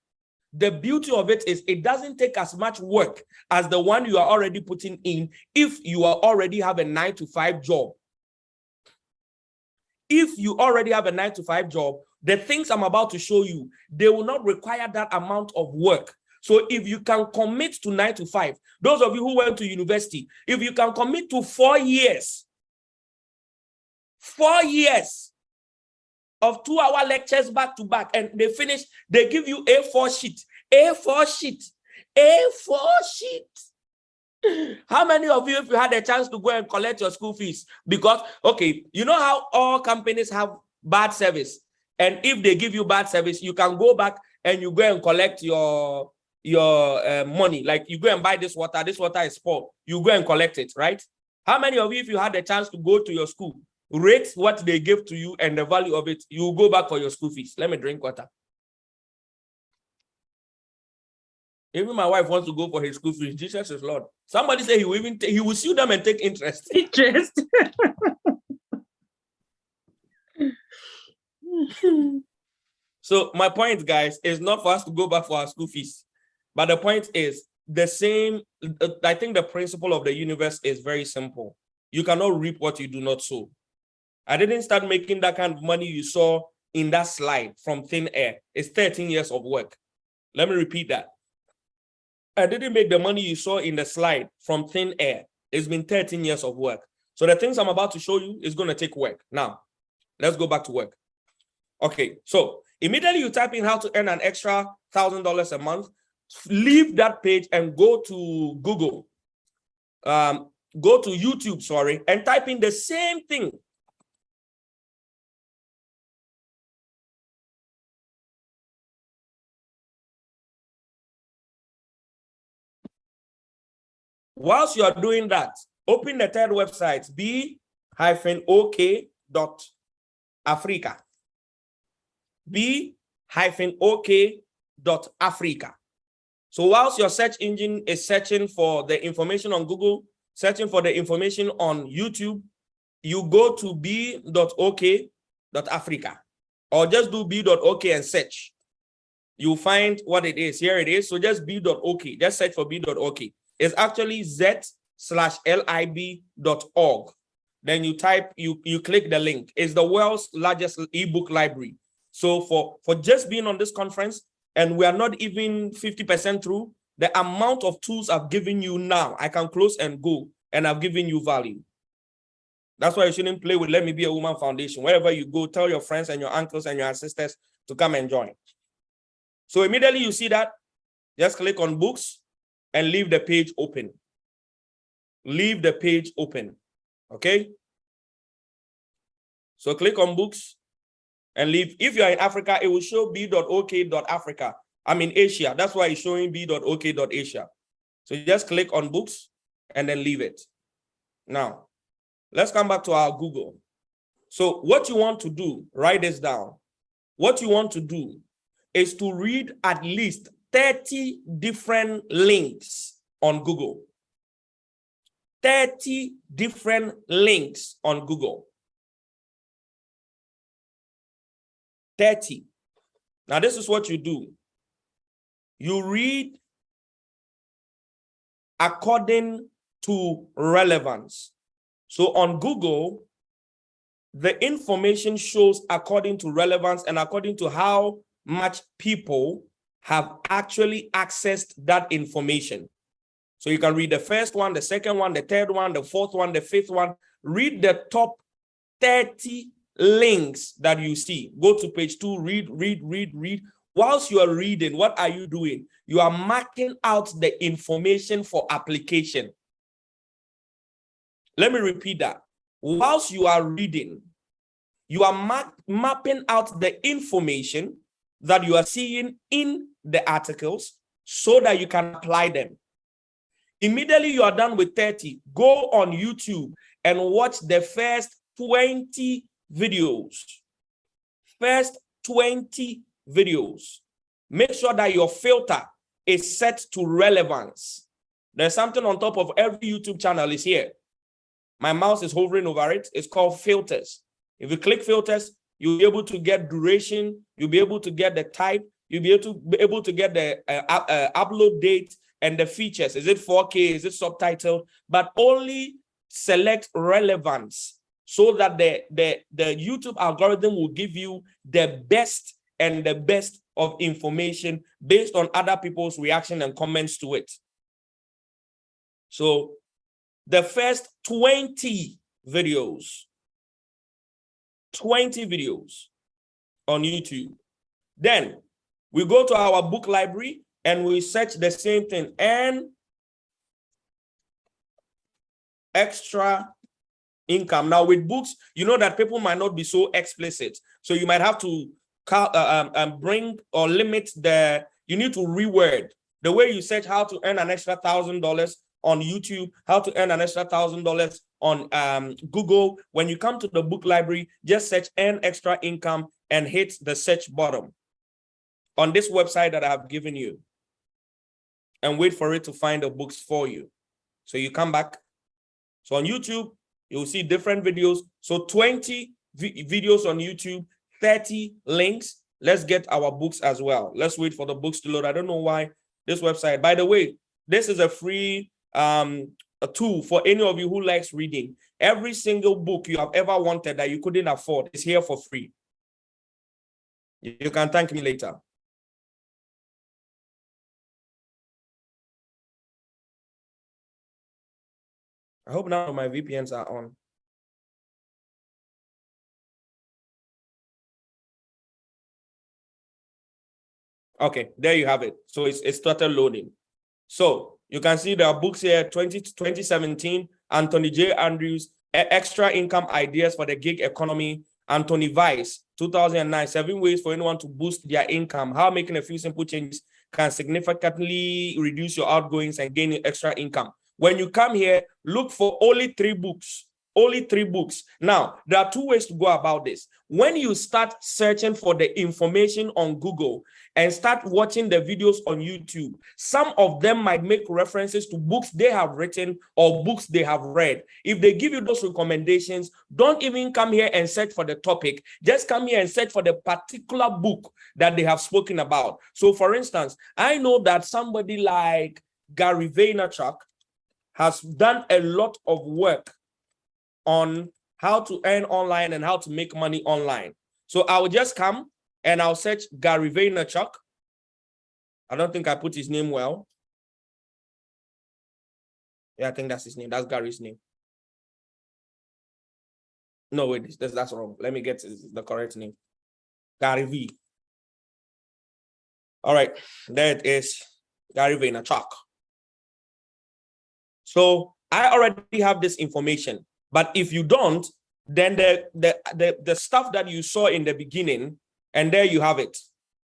The beauty of it is it doesn't take as much work as the one you are already putting in if you are already have a 9 to 5 job. If you already have a 9 to 5 job, the things I'm about to show you, they will not require that amount of work. So if you can commit to 9 to 5, those of you who went to university, if you can commit to 4 years, 4 years of 2-hour lectures back to back, and they finish, they give you A4 sheet, A4 sheet, A4 sheet. How many of you, if you had a chance to go and collect your school fees? Because, okay, you know how all companies have bad service, and if they give you bad service, you can go back and you go and collect your money. Like you go and buy this water is poor, you go and collect it, right? How many of you, if you had a chance to go to your school, rate what they give to you and the value of it, you go back for your school fees? Let me drink water. Even my wife wants to go for his school fees. Jesus is Lord. Somebody say he will sue them and take interest. Interest. So my point, guys, is not for us to go back for our school fees, but the point is the same. I think the principle of the universe is very simple. You cannot reap what you do not sow. I didn't start making that kind of money you saw in that slide from thin air. It's 13 years of work. Let me repeat that. I didn't make the money you saw in the slide from thin air. It's been 13 years of work. So the things I'm about to show you is going to take work. Now, let's go back to work. Okay, so immediately you type in how to earn an extra $1,000 a month. Leave that page and go to Google. Go to YouTube, sorry, and type in the same thing. Whilst you are doing that, open the third website, b-ok.africa. b-ok.africa. So whilst your search engine is searching for the information on Google, searching for the information on YouTube, you go to b.ok.africa or just do b.ok and search. You'll find what it is. Here it is. So just b.ok, just search for b.ok. It's actually z/lib.org. Then you type, you click the link. It's the world's largest ebook library. So for just being on this conference, and we are not even 50% through, the amount of tools I've given you now, I can close and go, and I've given you value. That's why you shouldn't play with Let Me Be a Woman Foundation. Wherever you go, tell your friends and your uncles and your sisters to come and join. So immediately you see that, just click on books and leave the page open. Leave the page open. Okay? So click on books and leave. If you're in Africa, it will show b.ok.africa. I'm in Asia. That's why it's showing b.ok.asia. So just click on books and then leave it. Now, let's come back to our Google. So what you want to do, write this down. What you want to do is to read at least 30 different links on Google. 30 different links on Google. 30. Now, this is what you do. You read according to relevance. So on Google, the information shows according to relevance and according to how much people have actually accessed that information. So you can read the first one, the second one, the third one, the fourth one, the fifth one. Read the top 30 links that you see. Go to page 2, read. Whilst you are reading, what are you doing? You are marking out the information for application. Let me repeat that. Whilst you are reading, you are mapping out the information that you are seeing in the articles so that you can apply them. Immediately you are done with 30, go on YouTube and watch the first 20 videos. First 20 videos. Make sure that your filter is set to relevance. There's something on top of every YouTube channel is here. My mouse is hovering over it. It's called filters. If you click filters, you'll be able to get duration. You'll be able to get the type. You'll be able to get the upload date and the features. Is it 4K? Is it subtitled? But only select relevance so that the YouTube algorithm will give you the best and the best of information based on other people's reaction and comments to it. So the first 20 videos on YouTube. Then we go to our book library and we search the same thing, and extra income. Now with books, you know that people might not be so explicit. So you might have to bring or limit you need to reword the way you search how to earn an extra $1,000 on YouTube, how to earn an extra $1,000 on Google. When you come to the book library, just search earn extra income and hit the search button on this website that I have given you, and wait for it to find the books for you. So you come back. So on YouTube, you'll see different videos. So 20 videos on YouTube, 30 links. Let's get our books as well. Let's wait for the books to load. I don't know why this website. By the way, this is a free a tool for any of you who likes reading. Every single book you have ever wanted that you couldn't afford is here for free. You can thank me later. I hope now my VPNs are on. Okay, there you have it. So it's started loading. So you can see there are books here, 2017, Anthony J. Andrews, Extra Income Ideas for the Gig Economy, Anthony Weiss, 2009, 7 Ways for Anyone to Boost Their Income, How Making a Few Simple Changes Can Significantly Reduce Your Outgoings and Gain Extra Income. When you come here, look for only 3 books. Only 3 books. Now, there are 2 ways to go about this. When you start searching for the information on Google and start watching the videos on YouTube, some of them might make references to books they have written or books they have read. If they give you those recommendations, don't even come here and search for the topic. Just come here and search for the particular book that they have spoken about. So, for instance, I know that somebody like Gary Vaynerchuk has done a lot of work on how to earn online and how to make money online. So I will just come and I'll search Gary Vaynerchuk. I don't think I put his name well. Yeah, I think that's his name. That's Gary's name. No, wait, that's wrong. Let me get the correct name. Gary V. All right, there it is. Gary Vaynerchuk. So I already have this information. But if you don't, then the stuff that you saw in the beginning, and there you have it,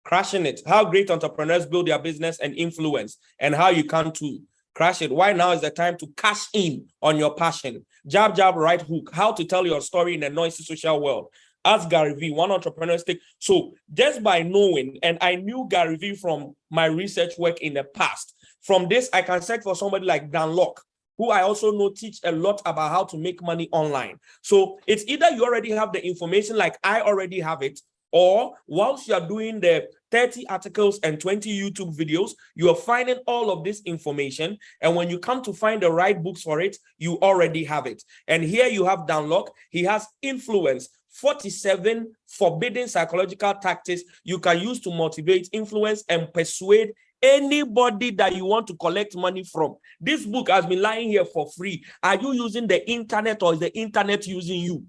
crashing it. How great entrepreneurs build their business and influence, and how you can too. Crash it. Why now is the time to cash in on your passion. Jab, jab, right hook. How to tell your story in a noisy social world. Ask Gary V, one entrepreneur stick. So just by knowing, and I knew Gary V from my research work in the past. From this, I can search for somebody like Dan Locke, who I also know teach a lot about how to make money online. So it's either you already have the information like I already have it, or whilst you're doing the 30 articles and 20 YouTube videos, you are finding all of this information. And when you come to find the right books for it, you already have it. And here you have Dan Locke. He has Influence, 47 forbidden psychological tactics you can use to motivate, influence, and persuade anybody that you want to collect money from. This book has been lying here for free. Are you using the internet, or is the internet using you?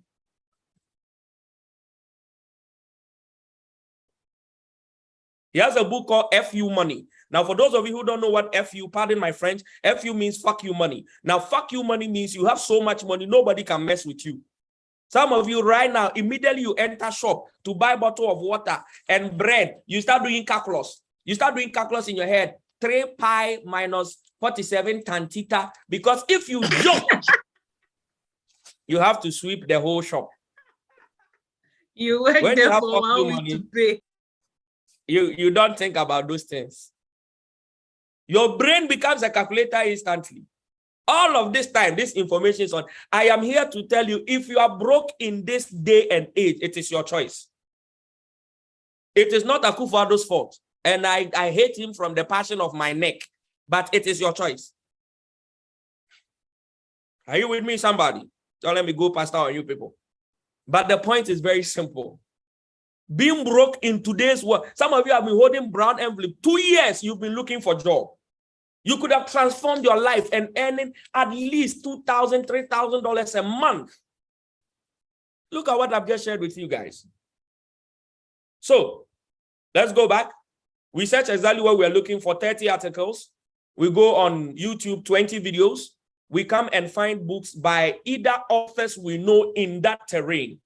He has a book called FU Money. Now, for those of you who don't know what FU, pardon my French, FU means fuck you money. Now, fuck you money means you have so much money, nobody can mess with you. Some of you right now, immediately you enter shop to buy a bottle of water and bread, you start doing calculus. You start doing calculus in your head. 3 pi minus 47 tan theta. Because if you jump, you have to sweep the whole shop. You work when there you have for 1 week money, to pay. You don't think about those things. Your brain becomes a calculator instantly. All of this time, this information is on. I am here to tell you, if you are broke in this day and age, it is your choice. It is not Akufo-Addo's fault. And I hate him from the passion of my neck. But it is your choice. Are you with me, somebody? Don't let me go past on you people. But the point is very simple. Being broke in today's world. Some of you have been holding brown envelope. 2 years you've been looking for a job. You could have transformed your life and earning at least $2,000, $3,000 a month. Look at what I've just shared with you guys. So let's go back. We search exactly what we're looking for, 30 articles. We go on YouTube, 20 videos. We come and find books by either authors we know in that terrain.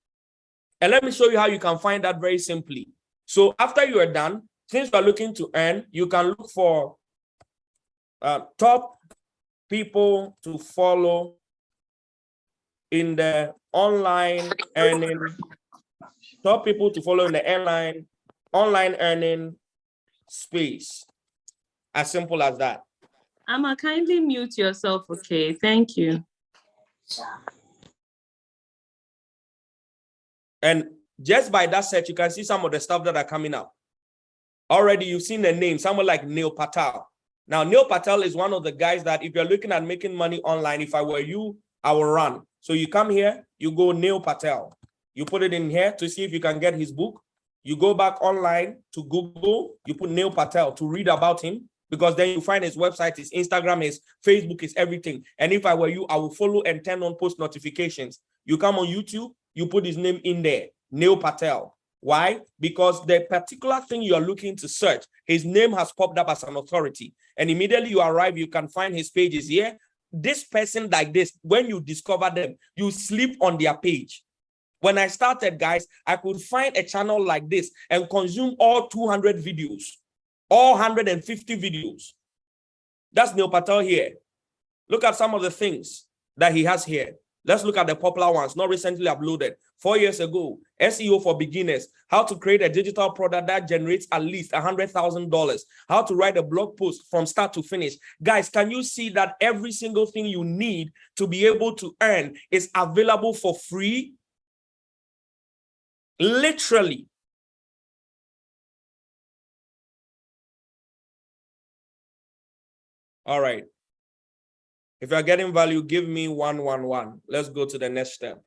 And let me show you how you can find that very simply. So after you are done, since you are looking to earn, you can look for top people to follow in the online earning, top people to follow in the online earning space. As simple as that. Amma, kindly mute yourself, okay? Thank you. And just by that search, you can see some of the stuff that are coming up. Already, you've seen the name, someone like Neil Patel. Now, Neil Patel is one of the guys that if you're looking at making money online, if I were you, I will run. So you come here, you go Neil Patel. You put it in here to see if you can get his book. You go back online to Google, you put Neil Patel to read about him, because then you find his website, his Instagram, his Facebook, is everything. And if I were you, I will follow and turn on post notifications. You come on YouTube, you put his name in there, Neil Patel. Why? Because the particular thing you are looking to search, his name has popped up as an authority. And immediately you arrive, you can find his pages here. This person like this, when you discover them, you sleep on their page. When I started, guys, I could find a channel like this and consume all 200 videos, all 150 videos. That's Neil Patel here. Look at some of the things that he has here. Let's look at the popular ones, not recently uploaded. 4 years ago, SEO for beginners, how to create a digital product that generates at least $100,000, how to write a blog post from start to finish. Guys, can you see that every single thing you need to be able to earn is available for free? Literally. All right. If you're getting value, give me 111. Let's go to the next step.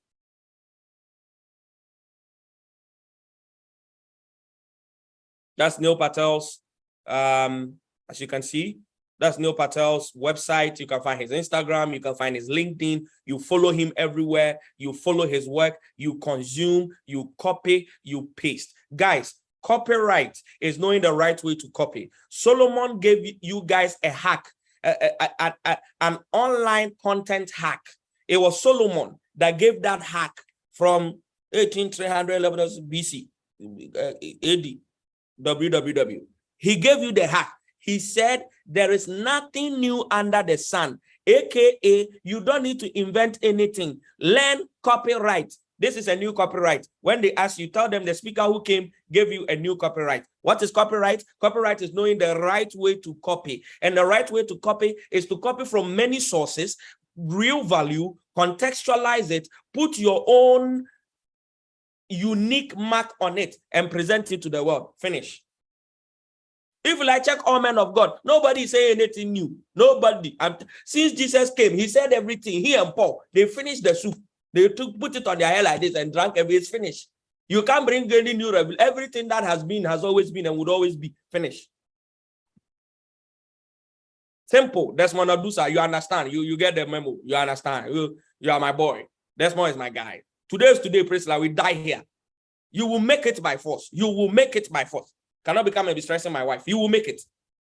That's Neil Patel's, as you can see, that's Neil Patel's website. You can find his Instagram, you can find his LinkedIn, you follow him everywhere, you follow his work, you consume, you copy, you paste. Guys, copyright is knowing the right way to copy. Solomon gave you guys a hack, an online content hack. It was Solomon that gave that hack from 18300 BC, AD. www. He gave you the hack. He said there is nothing new under the sun, aka you don't need to invent anything. Learn copyright. This is a new copyright. When they ask you, tell them the speaker who came gave you a new copyright. What is copyright? Copyright is knowing the right way to copy. And the right way to copy is to copy from many sources, real value, contextualize it, put your own unique mark on it and present it to the world. Finish. If I check all men of God, nobody say anything new. Nobody. Since Jesus came, he said everything. He and Paul, they finished the soup. They put it on their head like this and drank everything. It's finished. You can't bring any new revelation. Everything that has been, has always been, and would always be finished. Simple. Desmond Adusa, you understand. You get the memo. You understand. You are my boy. Desmond is my guy. Today is today, Priscilla. We die here. You will make it by force. You will make it by force. Cannot become a distressing my wife. You will make it.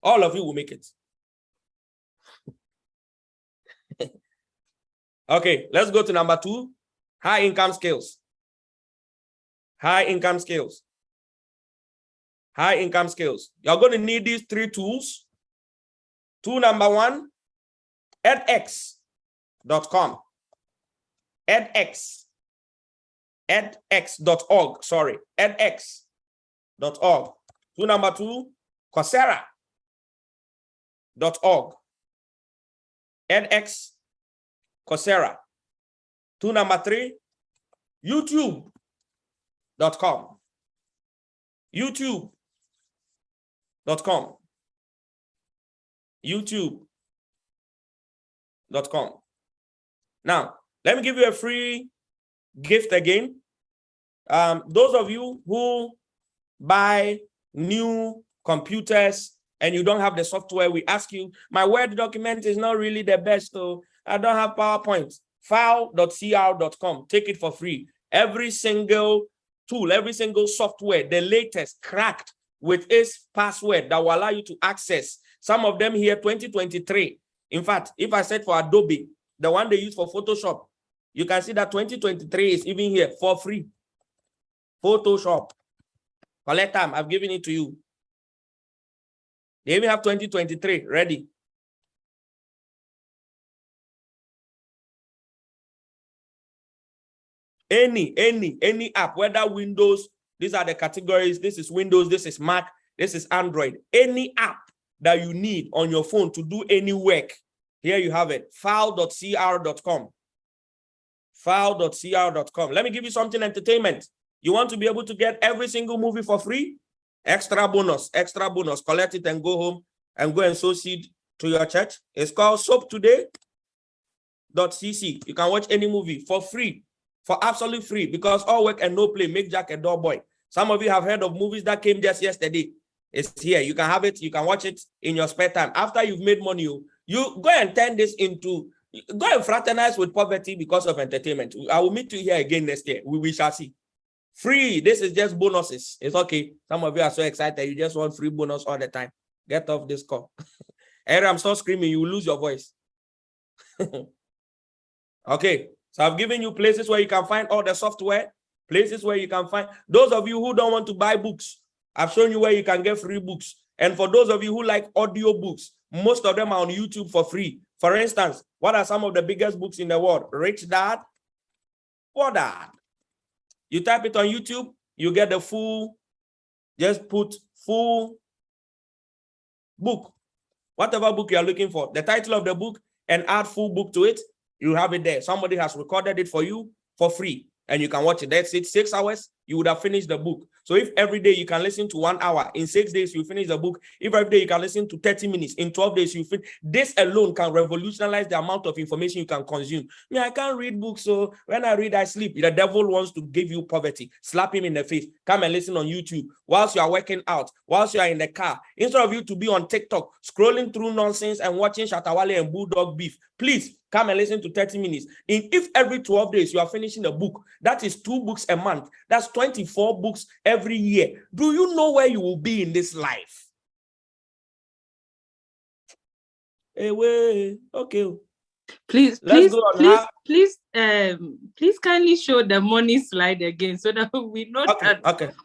All of you will make it. Okay, let's go to number 2. High income skills. High income skills. High income skills. You're going to need these 3 tools. Tool number 1, edx.com. edx.org, sorry, edx.org. Tool number 2, Coursera.org. edx, Coursera. Tool number 3, YouTube.com. YouTube.com. YouTube.com. Now, let me give you a free gift again. Those of you who buy new computers and you don't have the software, we ask you, my Word document is not really the best, so I don't have PowerPoint. File.cr.com, take it for free. Every single tool, every single software, the latest, cracked with its password that will allow you to access. Some of them here, 2023. In fact, if I said for Adobe, the one they use for Photoshop, you can see that 2023 is even here for free. Photoshop. Collect time, I've given it to you. They even have 2023 ready. Any app, whether Windows, these are the categories. This is Windows, this is Mac, this is Android. Any app that you need on your phone to do any work, here you have it. File.cr.com. File.cr.com. Let me give you something entertainment. You want to be able to get every single movie for free? Extra bonus, extra bonus. Collect it and go home and go and sow seed to your church. It's called soaptoday.cc. You can watch any movie for free, for absolutely free, because all work and no play make Jack a dull boy. Some of you have heard of movies that came just yesterday. It's here. You can have it. You can watch it in your spare time. After you've made money, you go and turn this into, go and fraternize with poverty because of entertainment. I will meet you here again next year. We shall see. Free. This is just bonuses. It's okay. Some of you are so excited. You just want free bonus all the time. Get off this call. I'm still screaming. You will lose your voice. Okay. So I've given you places where you can find all the software, places where you can find. Those of you who don't want to buy books, I've shown you where you can get free books. And for those of you who like audio books, most of them are on YouTube for free. For instance, what are some of the biggest books in the world? Rich Dad, Poor Dad. You type it on YouTube, you get the full, just put full book. Whatever book you are looking for, the title of the book, and add full book to it, you have it there. Somebody has recorded it for you for free, and you can watch it. That's it, 6 hours, you would have finished the book. So if every day you can listen to 1 hour, in 6 days you finish the book. If every day you can listen to 30 minutes, in 12 days you finish. This alone can revolutionize the amount of information you can consume. I can't read books, so when I read, I sleep. The devil wants to give you poverty. Slap him in the face. Come and listen on YouTube whilst you are working out, whilst you are in the car. Instead of you to be on TikTok, scrolling through nonsense and watching Shatawale and Bulldog beef, please come and listen to 30 minutes. If every 12 days you are finishing a book, that is 2 books a month. That's 24 books every year. Do you know where you will be in this life? Okay. Please kindly show the money slide again so that we know that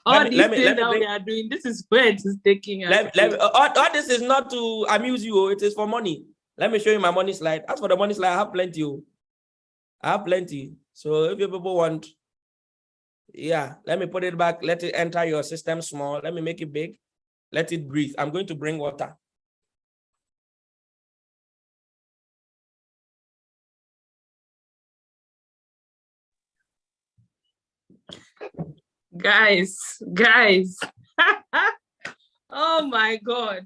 all these things that we are doing, this is where it is taking us. All this is not to amuse you. It is for money. Let me show you my money slide. As for the money slide, I have plenty. I have plenty. So if you people want, yeah, let me put it back. Let it enter your system small. Let me make it big. Let it breathe. I'm going to bring water. Guys. Oh my God.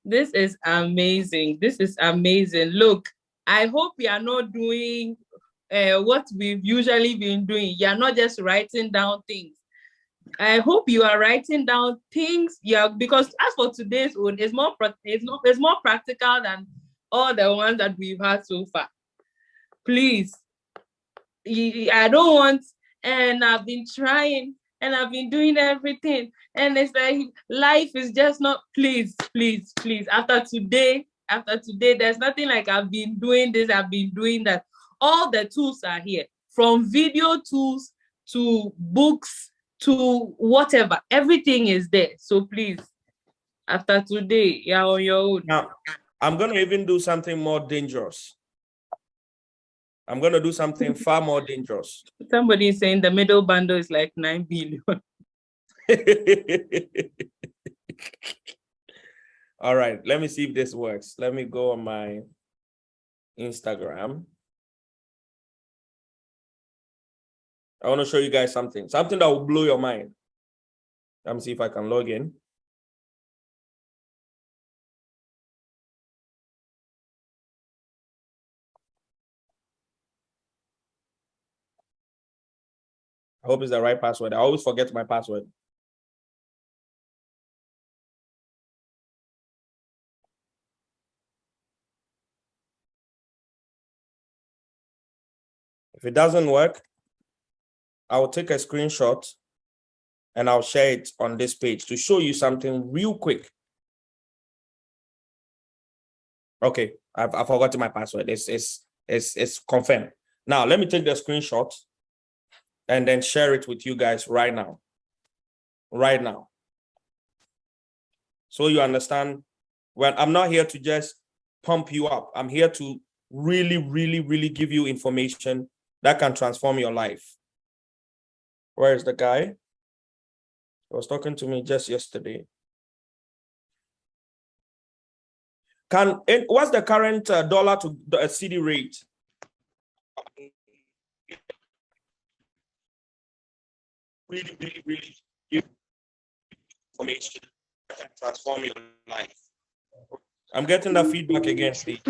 This is amazing. This is amazing. Look, I hope you are not doing what we've usually been doing. You are not just writing down things. I hope you are writing down things. Yeah, because as for today's one, it's more practical than all the ones that we've had so far. Please, I don't want, and I've been trying and I've been doing everything, and it's like life is just not. Please. After today, there's nothing like I've been doing this, I've been doing that. All the tools are here, from video tools to books to whatever. Everything is there. So please, after today, you're on your own. Now, I'm going to even do something more dangerous. I'm going to do something far more dangerous. Somebody is saying the middle bundle is like 9 billion. All right, let me see if this works. Let me go on my Instagram. I want to show you guys something that will blow your mind. Let me see if I can log in. I hope it's the right password. I always forget my password. If it doesn't work, I will take a screenshot and I'll share it on this page to show you something real quick. Okay, I've forgotten my password. It's confirmed. Now, let me take the screenshot and then share it with you guys right now. Right now. So you understand, when I'm not here to just pump you up. I'm here to really, really, really give you information that can transform your life. Where is the guy? He was talking to me just yesterday. What's the current dollar to CD rate? Really, really, really give information that can transform your life. I'm getting that feedback again, Steve.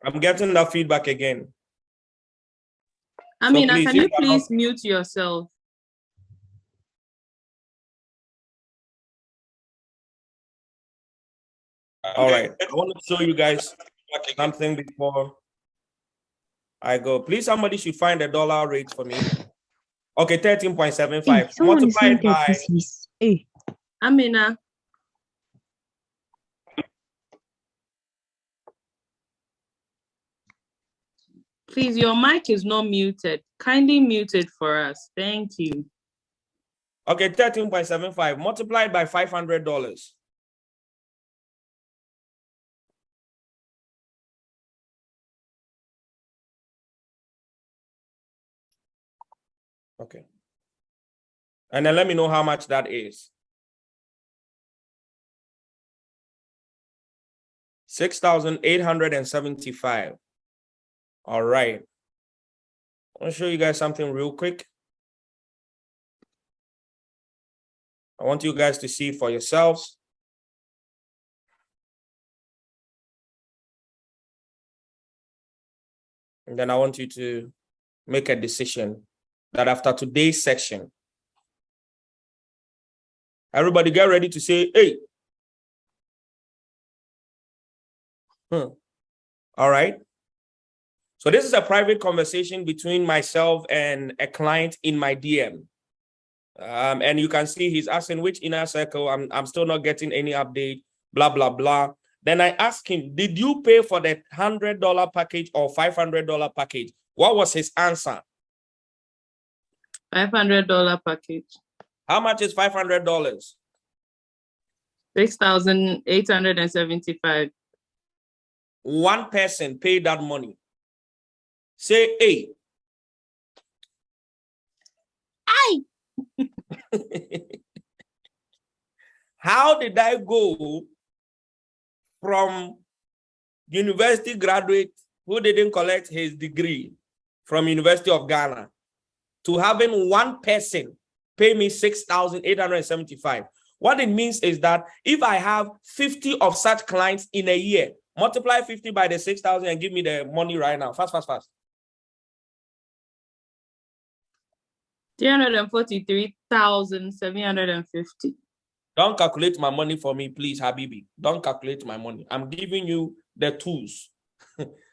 I'm getting that feedback again. Amina, can you please mute yourself? All right. I want to show you guys something before I go. Please, somebody should find the dollar rate for me. Okay, 13.75. Hey, multiplied by... Hey. Amina. Please, your mic is not muted. Kindly mute it for us. Thank you. Okay, 13.75 multiplied by $500. Okay. And then let me know how much that is. 6,875. All right. I want to show you guys something real quick. I want you guys to see for yourselves. And then I want you to make a decision that after today's section, everybody get ready to say, hey. All right. So this is a private conversation between myself and a client in my DM. And you can see he's asking which inner circle. I'm still not getting any update, blah, blah, blah. Then I asked him, did you pay for the $100 package or $500 package? What was his answer? $500 package. How much is $500? 6,875. One person paid that money. Say, hey. Aye. How did I go from university graduate who didn't collect his degree from University of Ghana to having one person pay me 6,875? What it means is that if I have 50 of such clients in a year, multiply 50 by the 6,000 and give me the money right now. Fast, fast, fast. 343,750. Don't calculate my money for me, please, Habibi. Don't calculate my money. I'm giving you the tools.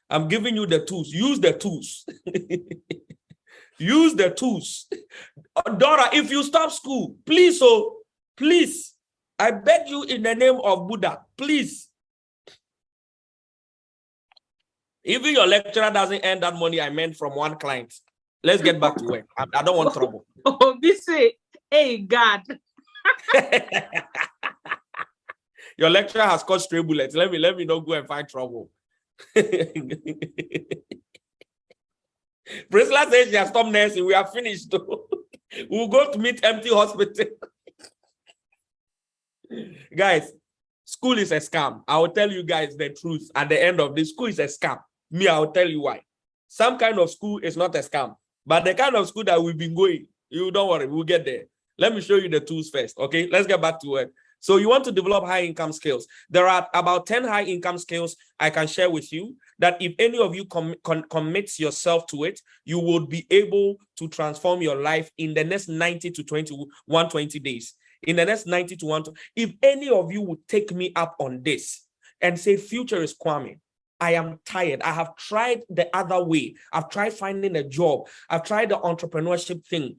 I'm giving you the tools. Use the tools. Use the tools. Dora, if you stop school, please, oh, please, I beg you in the name of Buddha, please. Even your lecturer doesn't earn that money I meant from one client. Let's get back to work. I don't want trouble. Oh, this way. Hey, God. Your lecturer has caught stray bullets. Let me not go and find trouble. Priscilla says she has stopped nursing. We are finished. We'll go to meet empty hospital. Guys, school is a scam. I will tell you guys the truth. At the end of this, school is a scam. Me, I will tell you why. Some kind of school is not a scam, but the kind of school that we've been going, you don't worry, we'll get there. Let me show you the tools first, okay? Let's get back to it. So you want to develop high income skills. There are about 10 high income skills I can share with you that if any of you commits yourself to it, you will be able to transform your life in the next 90 to 120 days. In the next 90 to 120. If any of you would take me up on this and say, Futurist Kwame, I am tired. I have tried the other way. I've tried finding a job. I've tried the entrepreneurship thing.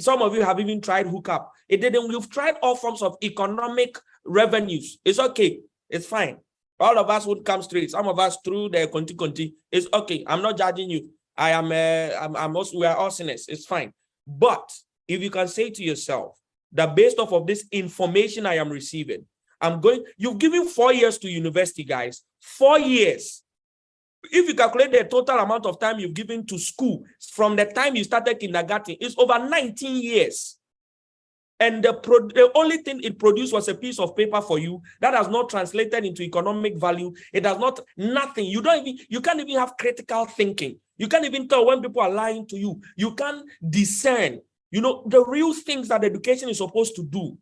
Some of you have even tried hookup. It didn't. You've tried all forms of economic revenues. It's okay. It's fine. All of us would come straight. Some of us through the conti. It's okay. I'm not judging you. I'm also, we are all sinners. It's fine. But if you can say to yourself that based off of this information I am receiving, you've given 4 years to university, guys. 4 years. If you calculate the total amount of time you've given to school from the time you started kindergarten, it's over 19 years. And the only thing it produced was a piece of paper for you that has not translated into economic value. It has not, nothing. You can't even have critical thinking. You can't even tell when people are lying to you. You can't discern, the real things that education is supposed to do.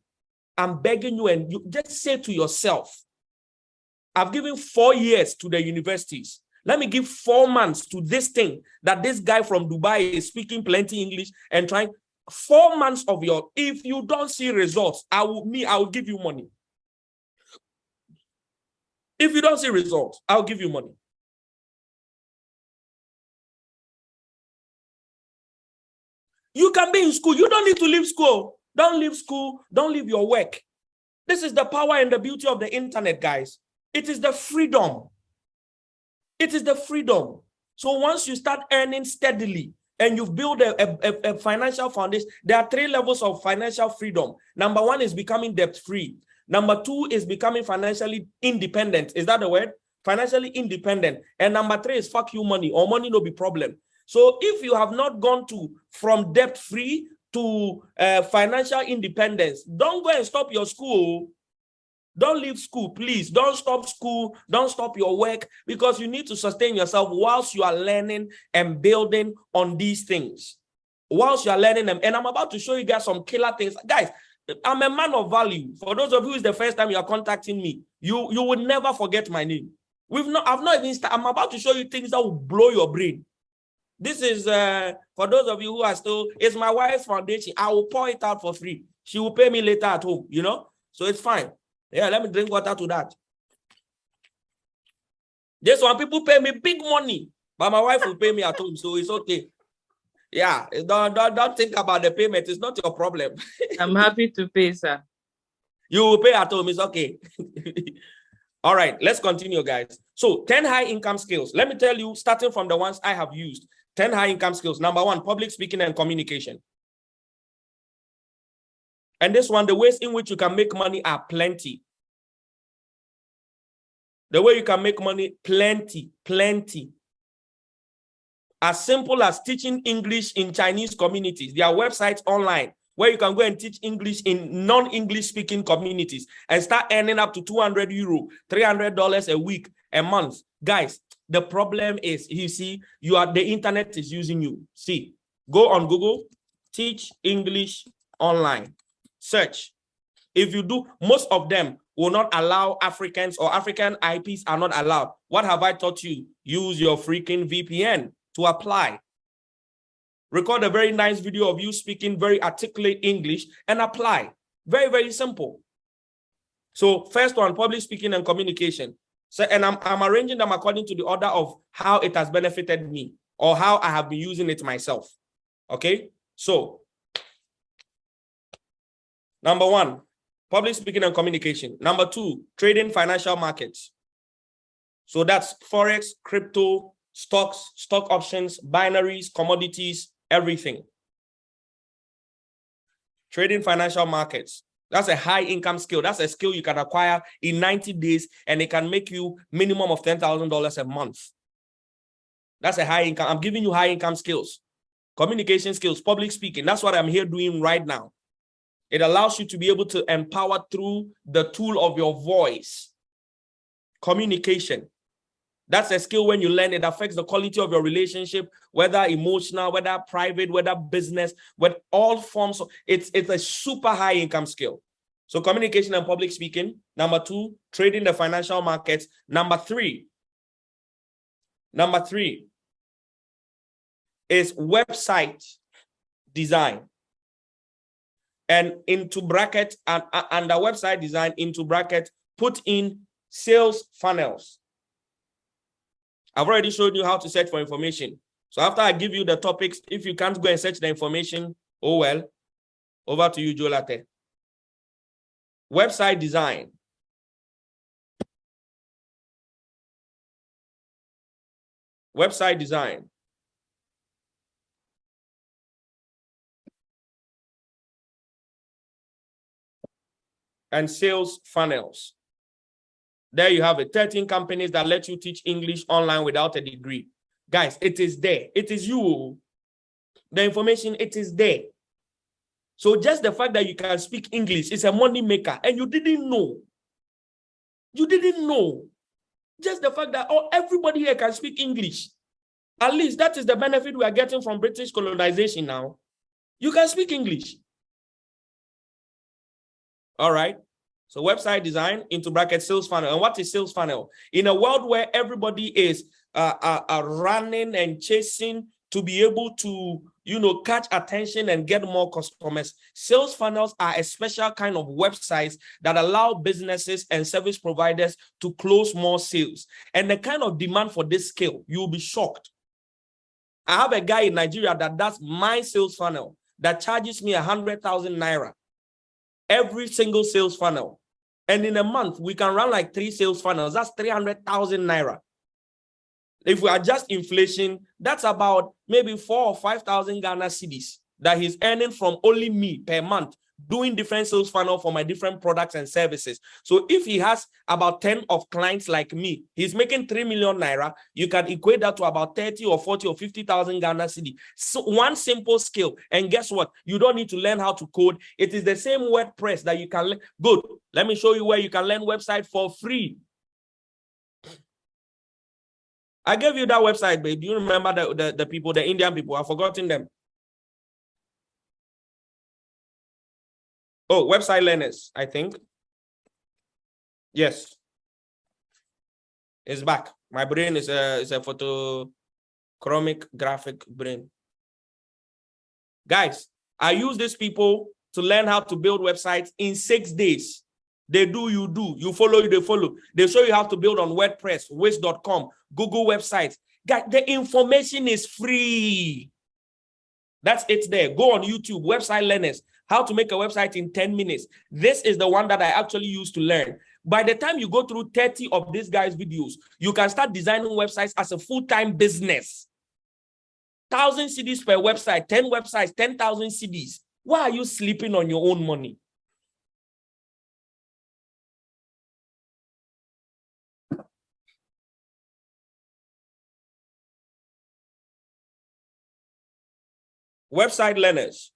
I'm begging you, and you just say to yourself, I've given 4 years to the universities. Let me give 4 months to this thing that this guy from Dubai is speaking plenty English and trying. 4 months of if you don't see results, I will give you money. If you don't see results, I'll give you money. You can be in school. You don't need to leave school. Don't leave school. Don't leave your work. This is the power and the beauty of the internet, guys. It is the freedom. It is the freedom. So once you start earning steadily and you've built a financial foundation, there are 3 levels of financial freedom. Number 1 is becoming debt-free. Number 2 is becoming financially independent. Is that the word? Financially independent. And number 3 is fuck you money, or money no be problem. So if you have not gone from debt-free to financial independence, don't go and stop your school. Don't leave school, please. Don't stop school. Don't stop your work, because you need to sustain yourself whilst you are learning and building on these things. Whilst you are learning them. And I'm about to show you guys some killer things. Guys, I'm a man of value. For those of you, it's the first time you are contacting me. You would never forget my name. I've not even started. I'm about to show you things that will blow your brain. This is for those of you who are still, it's my wife's foundation. I will pour it out for free. She will pay me later at home, so it's fine. Yeah, let me drink water to that. This one, people pay me big money, but my wife will pay me at home, so it's okay. Yeah, don't think about the payment. It's not your problem. I'm happy to pay, sir. You will pay at home. It's okay. All right, let's continue, guys. So 10 high income skills. Let me tell you, starting from the ones I have used. 10 high income skills. Number 1, public speaking and communication. And this one, the ways in which you can make money are plenty. The way you can make money, plenty. As simple as teaching English in Chinese communities. There are websites online where you can go and teach English in non-English speaking communities and start earning up to €200, $300 a week, a month. Guys, the problem is, you see, the internet is using you. See, go on Google, teach English online. Search. If you do, most of them will not allow Africans, or African IPs are not allowed. What have I taught you? Use your freaking VPN to apply. Record a very nice video of you speaking very articulate English and apply. Very, very simple. So first one, public speaking and communication. So, and I'm arranging them according to the order of how it has benefited me or how I have been using it myself. Okay, so number 1, public speaking and communication. Number 2, trading financial markets. So that's Forex, crypto, stocks, stock options, binaries, commodities, everything. Trading financial markets. That's a high income skill. That's a skill you can acquire in 90 days, and it can make you minimum of $10,000 a month. That's a high income. I'm giving you high income skills. Communication skills, public speaking. That's what I'm here doing right now. It allows you to be able to empower through the tool of your voice. Communication. That's a skill when you learn, it affects the quality of your relationship, whether emotional, whether private, whether business, with all forms. It's a super high income skill. So communication and public speaking. Number 2, trading the financial markets. Number 3, Number 3 is website design. And into bracket, and under website design, into bracket, put in sales funnels. I've already showed you how to search for information. So after I give you the topics, if you can't go and search the information, oh well, over to you, Jolate. Website design. Website design. And sales funnels. There you have it. 13 companies that let you teach English online without a degree. Guys, it is there. It is you. The information, it is there. So just the fact that you can speak English is a money maker, and you didn't know. You didn't know. Just the fact that everybody here can speak English. At least that is the benefit we are getting from British colonization now. You can speak English. All right. So website design, into bracket, sales funnel. And what is sales funnel? In a world where everybody is running and chasing to be able to, catch attention and get more customers, sales funnels are a special kind of websites that allow businesses and service providers to close more sales. And the kind of demand for this skill, you'll be shocked. I have a guy in Nigeria that does my sales funnel that charges me 100,000 naira. Every single sales funnel. And in a month, we can run like 3 sales funnels. That's 300,000 naira. If we adjust inflation, that's about maybe 4,000 or 5,000 Ghana cedis that he's earning from only me per month, doing different sales funnel for my different products and services. So if he has about 10 of clients like me, he's making 3 million naira. You can equate that to about 30 or 40 or 50,000 Ghana cedi. So one simple skill. And guess what? You don't need to learn how to code. It is the same WordPress that you can learn. Good. Let me show you where you can learn website for free. I gave you that website, babe. Do you remember the people, the Indian people? I've forgotten them. Oh, website learners, I think. Yes. It's back. My brain is a photochromic graphic brain. Guys, I use these people to learn how to build websites in 6 days. They do, you do. You follow, they follow. They show you how to build on WordPress, Wiz.com, Google websites. Guys, the information is free. That's it there. Go on YouTube, website learners, how to make a website in 10 minutes. This is the one that I actually used to learn. By the time you go through 30 of these guys' videos, you can start designing websites as a full-time business. 1,000 cedis per website, 10 websites, 10,000 cedis. Why are you sleeping on your own money? Website learners.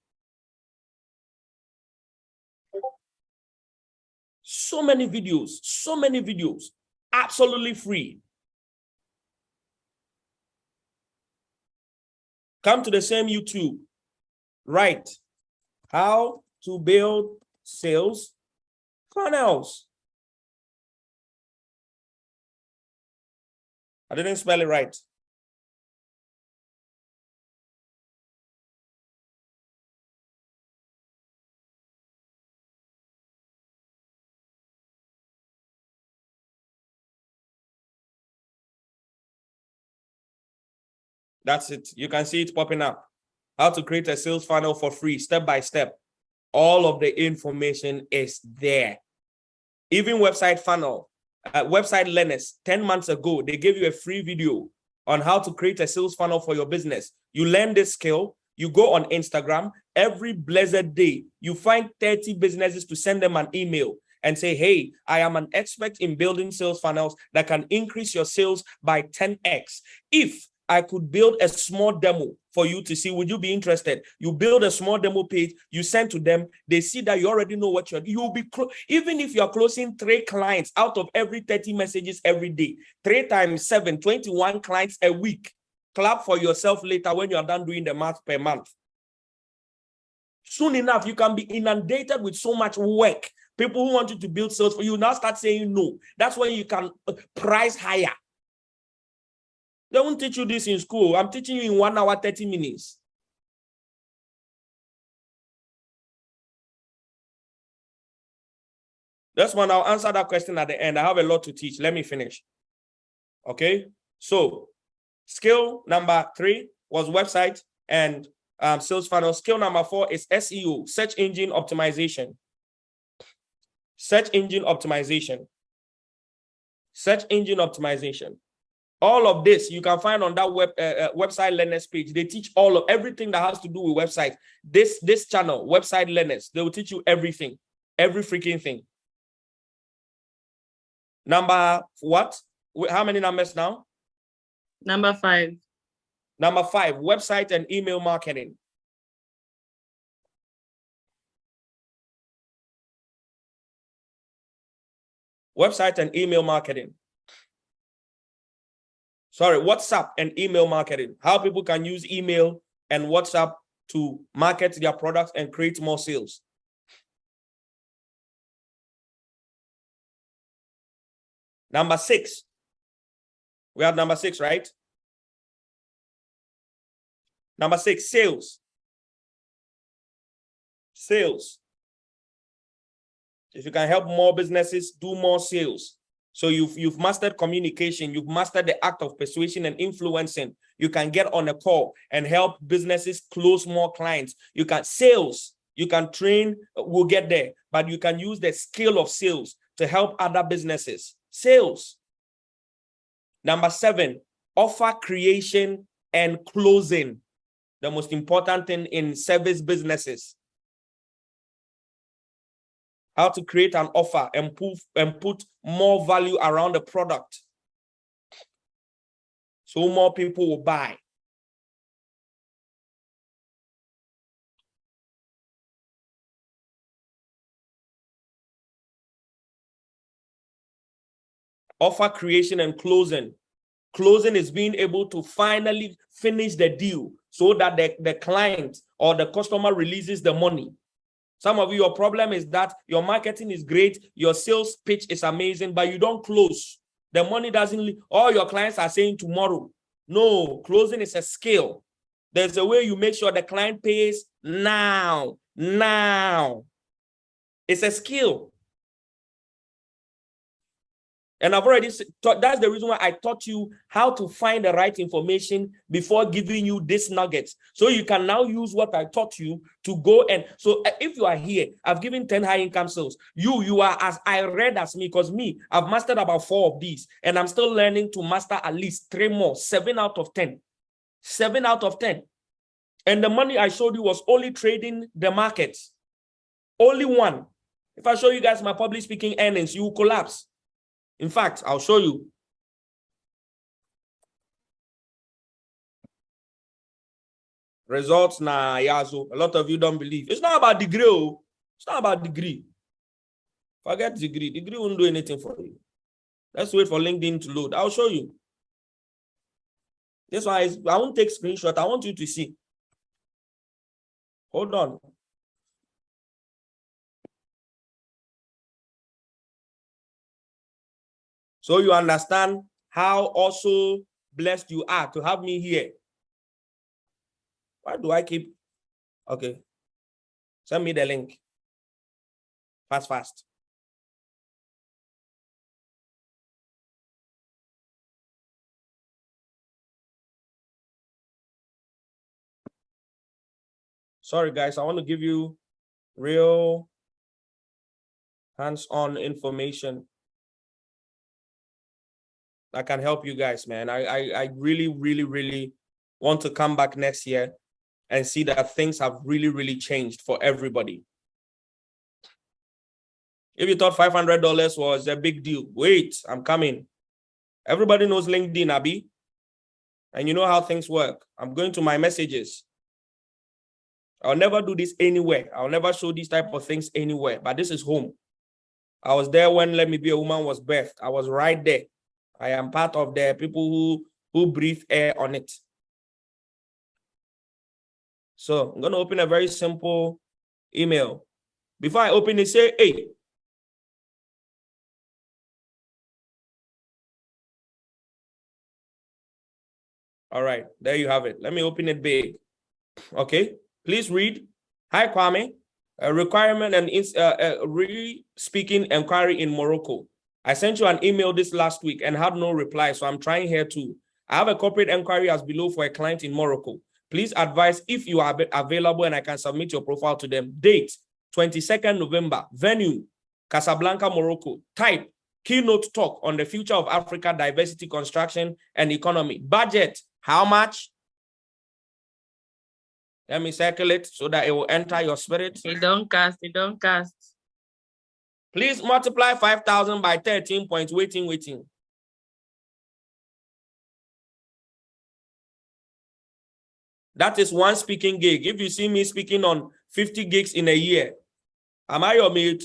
So many videos, absolutely free. Come to the same YouTube, write how to build sales funnels. I didn't spell it right. That's it. You can see it popping up. How to create a sales funnel for free, step by step. All of the information is there. Even website funnel, website learners, 10 months ago, they gave you a free video on how to create a sales funnel for your business. You learn this skill, you go on Instagram, every blessed day, you find 30 businesses to send them an email and say, hey, I am an expert in building sales funnels that can increase your sales by 10x. If I could build a small demo for you to see, would you be interested? You build a small demo page, you send to them, they see that you already know what you'll be, even if you're closing 3 clients out of every 30 messages every day, 3 times 7, 21 clients a week. Clap for yourself later when you're done doing the math per month. Soon enough, you can be inundated with so much work. People who want you to build sales for you now start saying no. That's when you can price higher. They won't teach you this in school. I'm teaching you in 1 hour, 30 minutes. That's one. I'll answer that question at the end. I have a lot to teach. Let me finish. Okay. So skill number 3 was website and sales funnel. Skill number 4 is SEO, search engine optimization. Search engine optimization. Search engine optimization. All of this you can find on that website learners page. They teach all of everything that has to do with websites. This channel, website learners, they will teach you everything, every freaking thing. Number what? How many numbers now? Number 5. Number 5, website and email marketing. Website and email marketing. Sorry, WhatsApp and email marketing. How people can use email and WhatsApp to market their products and create more sales. Number 6. We have number 6, right? Number 6, sales. Sales. If you can help more businesses do more sales. So you've mastered communication, you've mastered the act of persuasion and influencing. You can get on a call and help businesses close more clients. You can sales, you can train, we'll get there, but you can use the skill of sales to help other businesses. Sales. Number 7, offer creation and closing. The most important thing in service businesses. How to create an offer and put more value around the product so more people will buy. Offer creation and closing. Closing is being able to finally finish the deal so that the client or the customer releases the money. Some of you, your problem is that your marketing is great, your sales pitch is amazing, but you don't close. The money doesn't, all your clients are saying tomorrow. No, closing is a skill. There's a way you make sure the client pays now. Now. It's a skill. And I've already taught, that's the reason why I taught you how to find the right information before giving you this nuggets. So you can now use what I taught you to go. And so if you are here, I've given 10 high income sales. You are as I read as me, because me, I've mastered about 4 of these. And I'm still learning to master at least 3 more, 7 out of 10. 7 out of 10. And the money I showed you was only trading the markets. Only one. If I show you guys my public speaking earnings, you will collapse. In fact, I'll show you. Results na yazo. A lot of you don't believe. It's not about degree. It's not about degree. Forget degree. Degree won't do anything for you. Let's wait for LinkedIn to load. I'll show you. This one I won't take screenshot. I want you to see. Hold on. So you understand how also blessed you are to have me here. Why do I keep? Okay. Send me the link. Fast. Sorry, guys. I want to give you real hands-on information that can help you guys, man. I really want to come back next year and see that things have really changed for everybody. If you thought $500 was a big deal, wait, I'm coming. Everybody knows LinkedIn, Abby. And you know how things work. I'm going to my messages. I'll never do this anywhere. I'll never show these type of things anywhere, but this is home. I was there when Letmebeawoman was birthed. I was right there. I am part of the people who breathe air on it. So I'm going to open a very simple email. Before I open it, say, hey, All right, there you have it. Let me open it big. Okay, please read. Hi, Kwame. A requirement and re-speaking inquiry in Morocco. I sent you an email this last week and had no reply, so I'm trying here too. I have a corporate inquiry as below for a client in Morocco. Please advise if you are available and I can submit your profile to them. Date, 22nd November. Venue, Casablanca, Morocco. Type, keynote talk on the future of Africa, diversity, construction, and economy. Budget, how much? Let me circle it so that it will enter your spirit. It don't cast. Please multiply 5,000 by 13 points. Waiting. That is one speaking gig. If you see me speaking on 50 gigs in a year, am I your mate?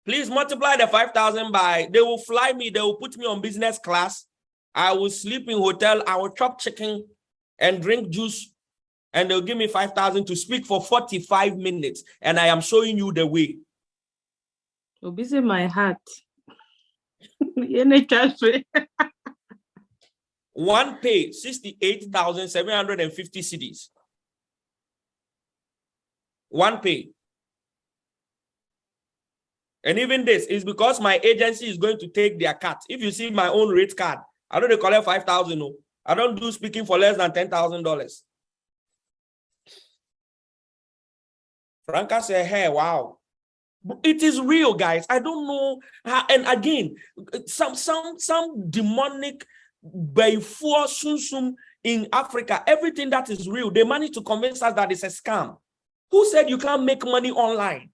Please multiply the 5,000 by, they will fly me, they will put me on business class. I will sleep in hotel, I will chop chicken and drink juice, and they'll give me 5,000 to speak for 45 minutes. And I am showing you the way. You're busy my heart. One pay, 68,750 cedis. One pay. And even this is because my agency is going to take their cut. If you see my own rate card, I don't collect 5,000. No, I don't do speaking for less than $10,000. Franca said, hey, wow. It is real, guys. I don't know how, and again, some demonic before sunsum in Africa, everything that is real, they manage to convince us that it's a scam. Who said you can't make money online?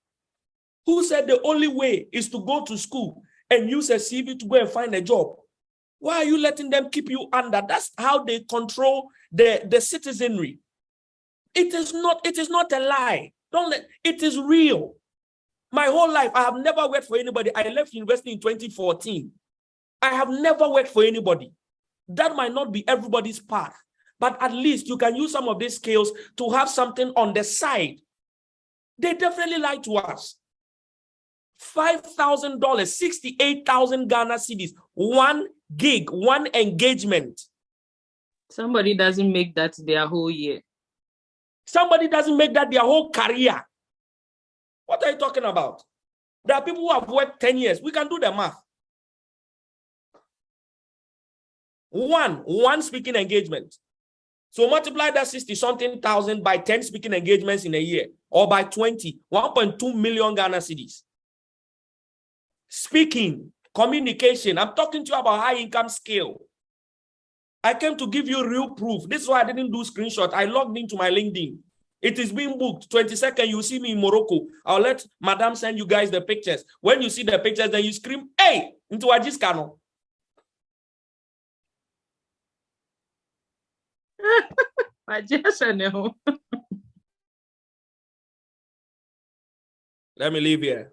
Who said the only way is to go to school and use a CV to go and find a job? Why are you letting them keep you under? That's how they control the citizenry. It is not a lie. Don't let it is real. My whole life, I have never worked for anybody. I left university in 2014. I have never worked for anybody. That might not be everybody's path, but at least you can use some of these skills to have something on the side. They definitely lied to us. $5,000, 68,000 Ghana cedis, one gig, one engagement. Somebody doesn't make that their whole year. Somebody doesn't make that their whole career. What are you talking about? There are people who have worked 10 years. We can do the math. One speaking engagement. So multiply that 60-something thousand by 10 speaking engagements in a year, or by 20, 1.2 million Ghana cedis. Speaking, communication. I'm talking to you about high income scale. I came to give you real proof. This is why I didn't do screenshot. I logged into my LinkedIn. It is being booked. 22nd, you see me in Morocco. I'll let Madam send you guys the pictures. When you see the pictures, then you scream, hey, into Ajiskano. Let me leave here.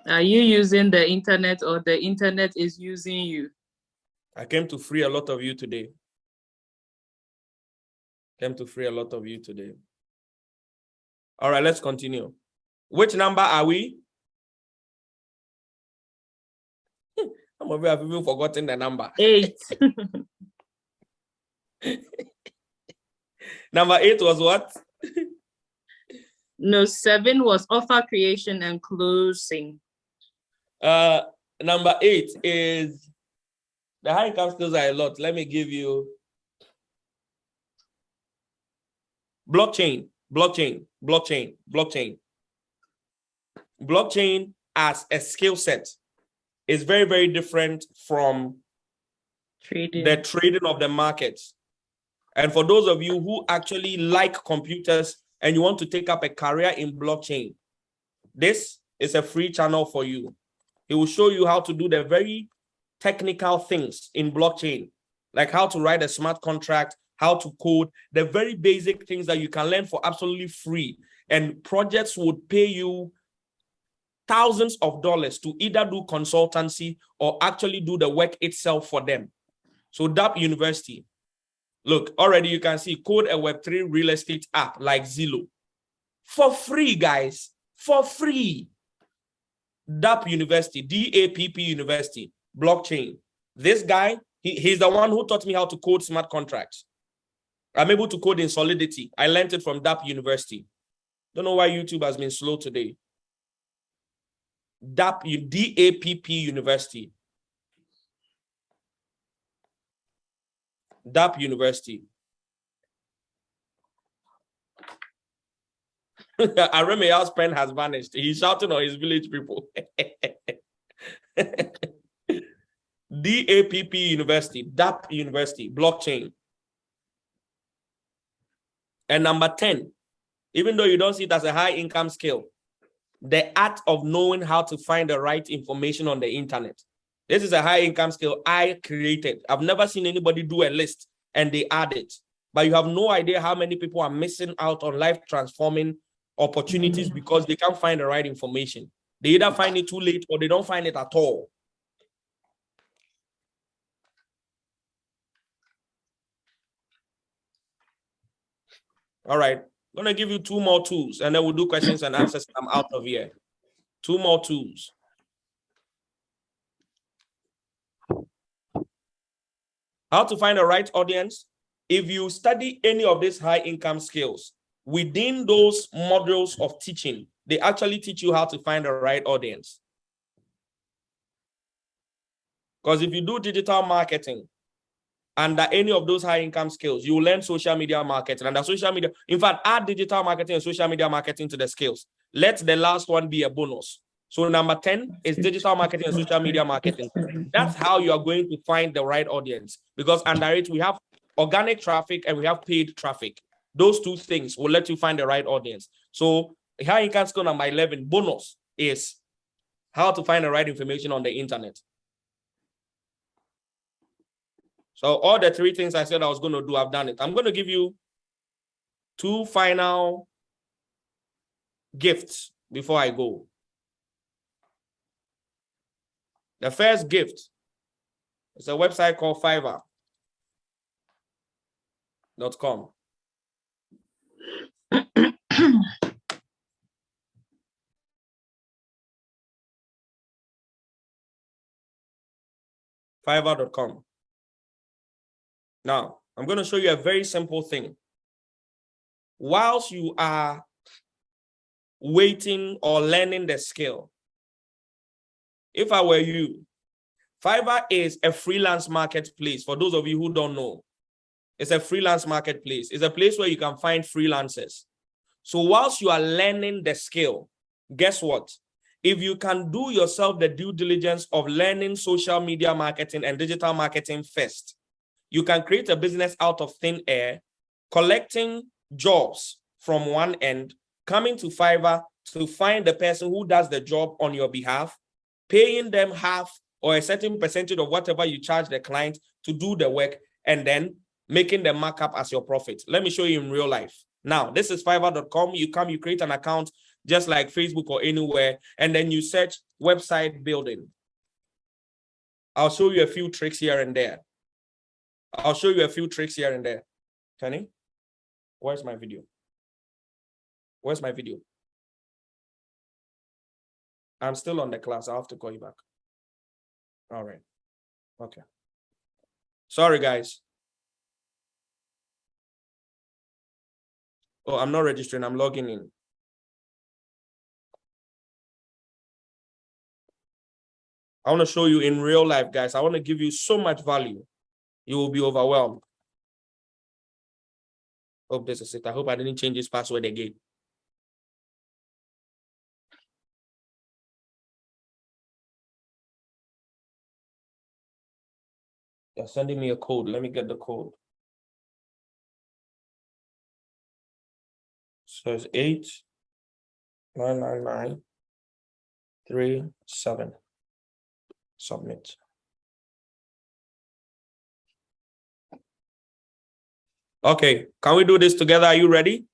Are you using the internet or the internet is using you? I came to free a lot of you today. All right, let's continue. Which number are we? Some of you have even forgotten the number. 8. Number 8 was what? No, 7 was offer creation and closing. Number 8 is the high income skills are a lot. Let me give you blockchain as a skill set is very, very different from the trading of the markets. And for those of you who actually like computers and you want to take up a career in blockchain, this is a free channel for you. It will show you how to do the very technical things in blockchain, like how to write a smart contract, how to code, the very basic things that you can learn for absolutely free. And projects would pay you thousands of dollars to either do consultancy or actually do the work itself for them. So DAP University, look, already you can see code a Web3 real estate app like Zillow. For free, guys, for free. DAP University, DAPP University. blockchain. This guy, he's the one who taught me how to code smart contracts. I'm able to code in Solidity. I learned it from DAP University. Don't know why YouTube has been slow today. DAPP University. DAP University. Aremeya's pen has vanished. He's shouting on his village people. DAPP University, DAP University, blockchain. And number 10, even though you don't see it as a high income skill, the art of knowing how to find the right information on the internet. This is a high income skill I created. I've never seen anybody do a list and they add it. But you have no idea how many people are missing out on life transforming opportunities because they can't find the right information. They either find it too late or they don't find it at all. All right, I'm going to give you 2 more tools and then we'll do questions and answers. I'm out of here. 2 more tools. How to find the right audience. If you study any of these high income skills, within those modules of teaching, they actually teach you how to find the right audience. Because if you do digital marketing, under any of those high income skills, you will learn social media marketing. And the social media, in fact, add digital marketing and social media marketing to the skills. Let the last one be a bonus. So number 10 is digital marketing and social media marketing. That's how you are going to find the right audience. Because under it, we have organic traffic and we have paid traffic. Those 2 things will let you find the right audience. So high income skill number 11, bonus, is how to find the right information on the internet. So all the 3 things I said I was going to do, I've done it. I'm going to give you 2 final gifts before I go. The first gift is a website called Fiverr.com. Fiverr.com. Now, I'm going to show you a very simple thing. Whilst you are waiting or learning the skill, if I were you, Fiverr is a freelance marketplace. For those of you who don't know, it's a freelance marketplace. It's a place where you can find freelancers. So whilst you are learning the skill, guess what? If you can do yourself the due diligence of learning social media marketing and digital marketing first, you can create a business out of thin air, collecting jobs from one end, coming to Fiverr to find the person who does the job on your behalf, paying them half or a certain percentage of whatever you charge the client to do the work, and then making the markup as your profit. Let me show you in real life. Now, this is Fiverr.com. You come, you create an account just like Facebook or anywhere, and then you search website building. I'll show you a few tricks here and there. Kenny, where's my video? Where's my video? I'm still on the class. I'll have to call you back. All right. Okay. Sorry, guys. Oh, I'm not registering. I'm logging in. I want to show you in real life, guys. I want to give you so much value. You will be overwhelmed. Hope this is it. I hope I didn't change this password again. They're sending me a code. Let me get the code. So it's 89993 Submit. Okay, can we do this together? Are you ready?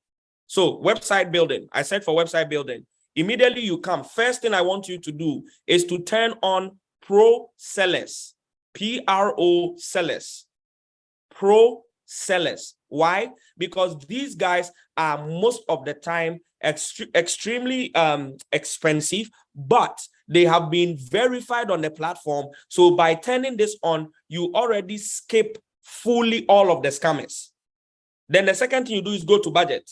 So website building. I said for website building. Immediately you come. First thing I want you to do is to turn on pro sellers. Pro sellers. Pro sellers. Why? Because these guys are most of the time extremely expensive, but They have been verified on the platform. So by turning this on, you already skip fully all of the scammers. Then the second thing you do is go to budget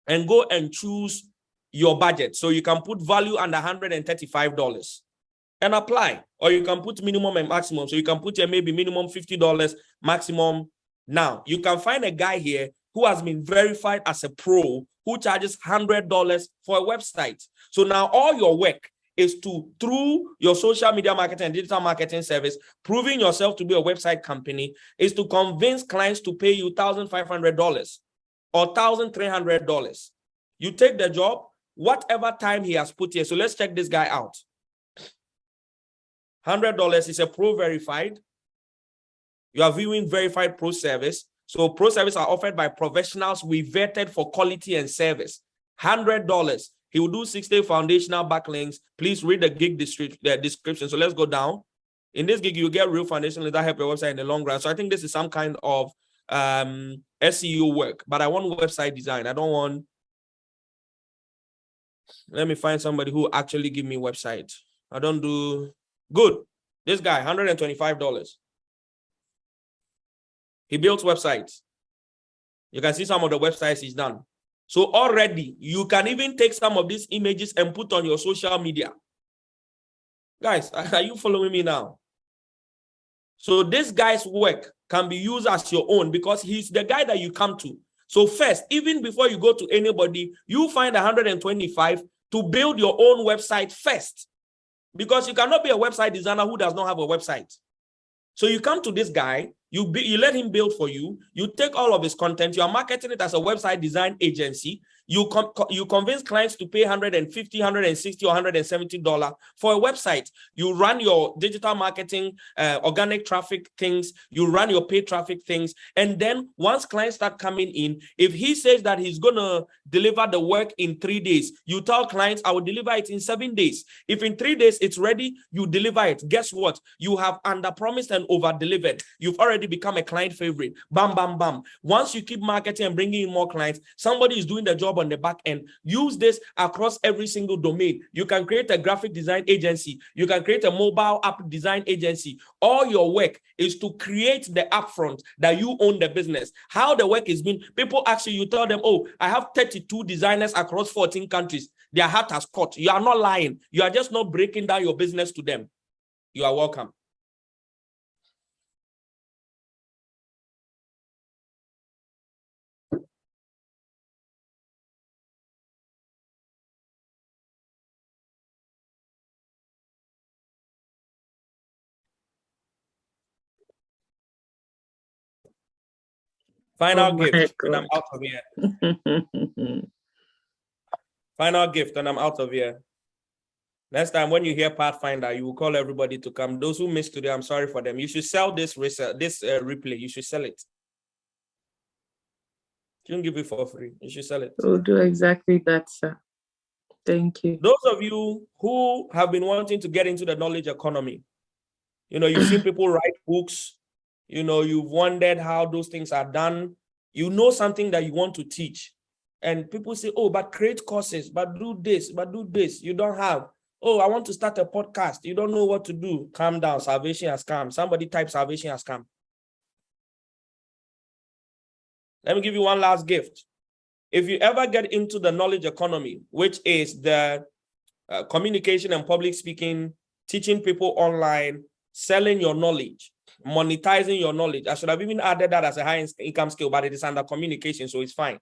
and go and choose your budget. So you can put value under $135 and apply, or you can put minimum and maximum. So you can put maybe minimum $50, maximum. Now you can find a guy here who has been verified as a pro who charges $100 for a website. So now all your work is to, through your social media marketing and digital marketing service, proving yourself to be a website company, is to convince clients to pay you $1,500 or $1,300. You take the job, whatever time he has put here. So let's check this guy out. $100 is a pro verified. You are viewing verified pro service. So pro service are offered by professionals we vetted for quality and service. $100. He will do 60 foundational backlinks. Please read the gig description. So let's go down. In this gig, you get real foundational that help your website in the long run. So I think this is some kind of SEO work, but I want website design. I don't want. Let me find somebody who actually give me website. I don't do good. This guy, $125. He builds websites. You can see some of the websites he's done. So already you can even take some of these images and put on your social media. Guys, are you following me now? So this guy's work can be used as your own because he's the guy that you come to. So first, even before you go to anybody, you find $125 to build your own website first. Because you cannot be a website designer who does not have a website. So you come to this guy, you let him build for you, you take all of his content, you are marketing it as a website design agency, you convince clients to pay $150, $160, or $170 for a website. You run your digital marketing, organic traffic things, you run your paid traffic things, and then once clients start coming in, if he says that he's going to deliver the work in 3 days, you tell clients, I will deliver it in 7 days. If in 3 days it's ready, you deliver it. Guess what? You have under-promised and over-delivered. You've already become a client favorite. Bam, bam, bam. Once you keep marketing and bringing in more clients, somebody is doing the job on the back end. Use this across every single domain. You can create a graphic design agency. You can create a mobile app design agency. All your work is to create the upfront that you own the business. How the work is being, people actually, you tell them, oh, I have 32 designers across 14 countries. Their heart has caught. You are not lying. You are just not breaking down your business to them. You are welcome. Final gift, and I'm out of here. Final gift, and I'm out of here. Next time when you hear Pathfinder, you will call everybody to come. Those who missed today, I'm sorry for them. You should sell this replay. You should sell it. You don't give it for free. You should sell it. We'll do exactly that, sir. Thank you. Those of you who have been wanting to get into the knowledge economy, you know, you've seen people write books. You know, you've wondered how those things are done. You know something that you want to teach. And people say, oh, but create courses, but do this, but do this. You don't have. Oh, I want to start a podcast. You don't know what to do. Calm down. Salvation has come. Somebody type salvation has come. Let me give you one last gift. If you ever get into the knowledge economy, which is the communication and public speaking, teaching people online, selling your knowledge, monetizing your knowledge. I should have even added that as a high income skill, but it is under communication, so it's fine.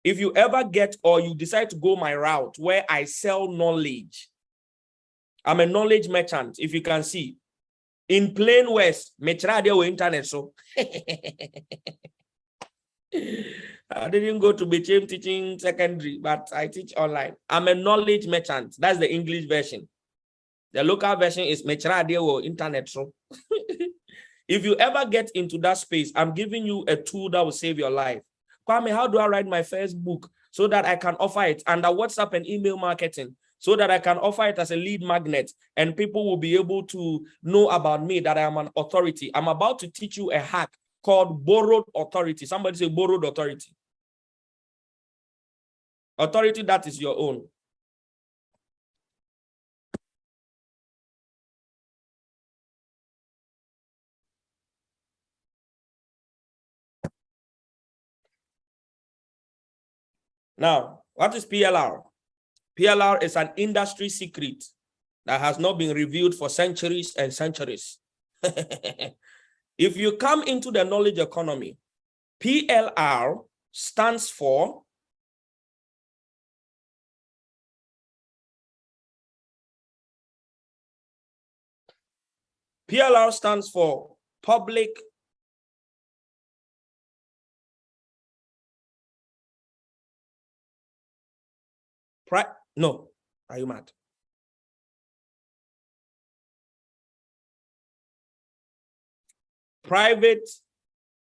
If you ever get or you decide to go my route where I sell knowledge, I'm a knowledge merchant, if you can see. In plain words, internet, so I didn't go to BHM teaching secondary, but I teach online. I'm a knowledge merchant. That's the English version. The local version is internet. So if you ever get into that space, I'm giving you a tool that will save your life. Kwame, how do I write my first book so that I can offer it under WhatsApp and email marketing, so that I can offer it as a lead magnet and people will be able to know about me, that I am an authority? I'm about to teach you a hack called borrowed authority. Somebody say borrowed authority. Authority that is your own. Now, what is PLR? PLR is an industry secret that has not been revealed for centuries and centuries. If you come into the knowledge economy, PLR stands for public no, are you mad? Private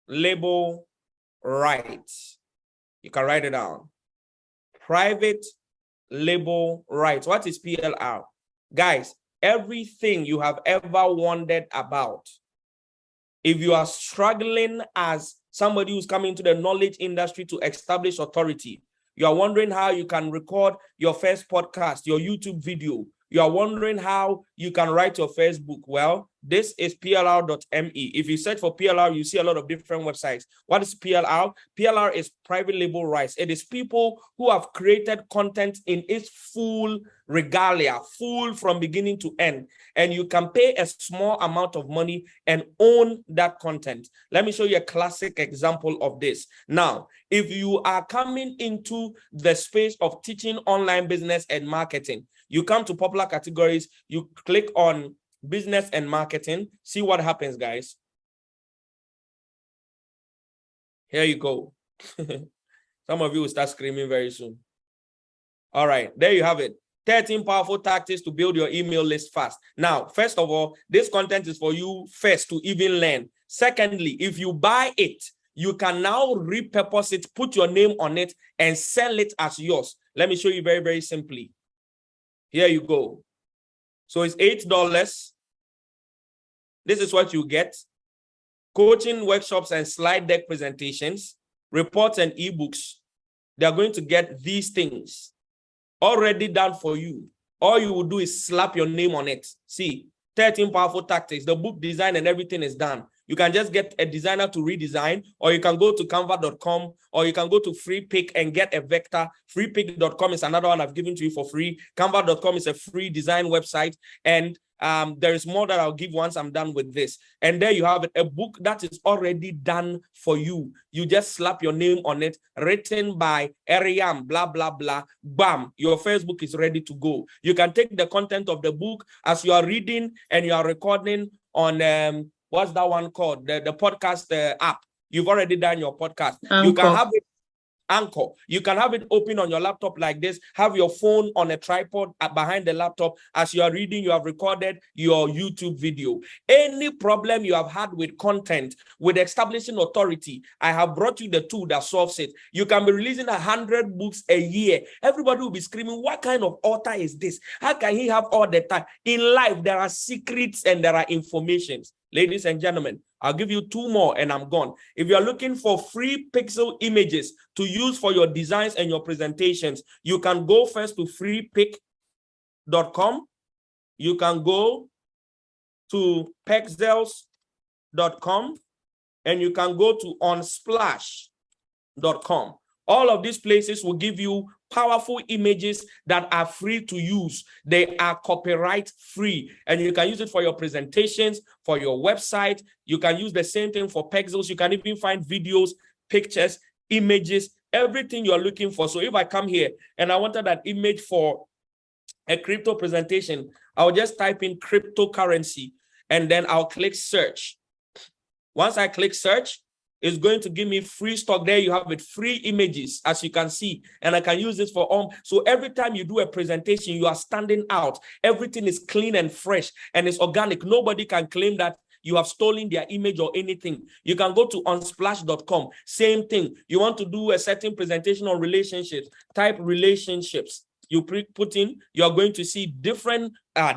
label rights. You can write it down. Private label rights. What is PLR? Guys, everything you have ever wondered about, if you are struggling as somebody who's coming to the knowledge industry to establish authority, you are wondering how you can record your first podcast, your YouTube video, you are wondering how you can write your first book. Well, this is plr.me. If you search for PLR, you see a lot of different websites. What is PLR? PLR is private label rights. It is people who have created content in its full regalia, full from beginning to end. And you can pay a small amount of money and own that content. Let me show you a classic example of this. Now, if you are coming into the space of teaching online business and marketing, you come to popular categories, you click on business and marketing, see what happens, guys. Here you go. Some of you will start screaming very soon. All right, there you have it. 13 powerful tactics to build your email list fast. Now, first of all, this content is for you first to even learn. Secondly, if you buy it, you can now repurpose it, put your name on it, and sell it as yours. Let me show you very, very simply. Here you go. So it's $8. This is what you get. Coaching workshops and slide deck presentations, reports and ebooks. They're going to get these things already done for you. All you will do is slap your name on it. See, 13 powerful tactics. The book design and everything is done. You can just get a designer to redesign, or you can go to canva.com, or you can go to FreePick and get a vector. FreePick.com is another one I've given to you for free. Canva.com is a free design website. And there is more that I'll give once I'm done with this. And there you have it, a book that is already done for you. You just slap your name on it, written by Ariam, blah, blah, blah. Bam, your first book is ready to go. You can take the content of the book as you are reading and you are recording on, what's that one called? The podcast app. You've already done your podcast. Anchor. You can have it Anchor. You can have it open on your laptop like this, have your phone on a tripod behind the laptop. As you are reading, you have recorded your YouTube video. Any problem you have had with content, with establishing authority, I have brought you the tool that solves it. You can be releasing 100 books a year. Everybody will be screaming, what kind of author is this? How can he have all the time? In life, there are secrets and there are informations. Ladies and gentlemen, I'll give you 2 more and I'm gone. If you're looking for free pixel images to use for your designs and your presentations, you can go first to freepick.com. You can go to pexels.com and you can go to unsplash.com. All of these places will give you powerful images that are free to use. They are copyright free, and you can use it for your presentations, for your website. You can use the same thing for Pexels. You can even find videos, pictures, images, everything you're looking for. So if I come here and I wanted that image for a crypto presentation, I'll just type in cryptocurrency and then I'll click search. Once I click search, it's going to give me free stock. There you have it, free images, as you can see, and I can use this for so every time you do a presentation, you are standing out. Everything is clean and fresh and it's organic. Nobody can claim that you have stolen their image or anything. You can go to unsplash.com. Same thing. You want to do a certain presentation on relationships, type relationships. You put in, you're going to see different,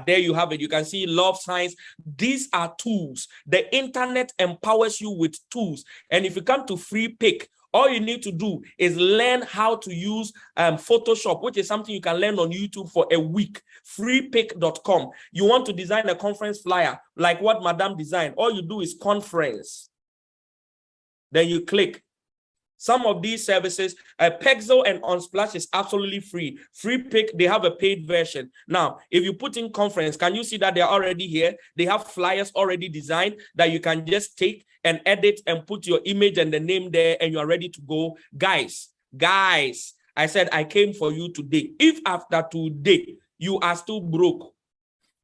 there you have it. You can see love signs. These are tools. The internet empowers you with tools. And if you come to FreePick, all you need to do is learn how to use Photoshop, which is something you can learn on YouTube for a week. Freepick.com. You want to design a conference flyer like what Madame designed. All you do is conference. Then you click. Some of these services, Pexel and Unsplash is absolutely free. Freepik, they have a paid version. Now, if you put in conference, can you see that they're already here? They have flyers already designed that you can just take and edit and put your image and the name there, and you're ready to go. Guys, I said I came for you today. If after today you are still broke,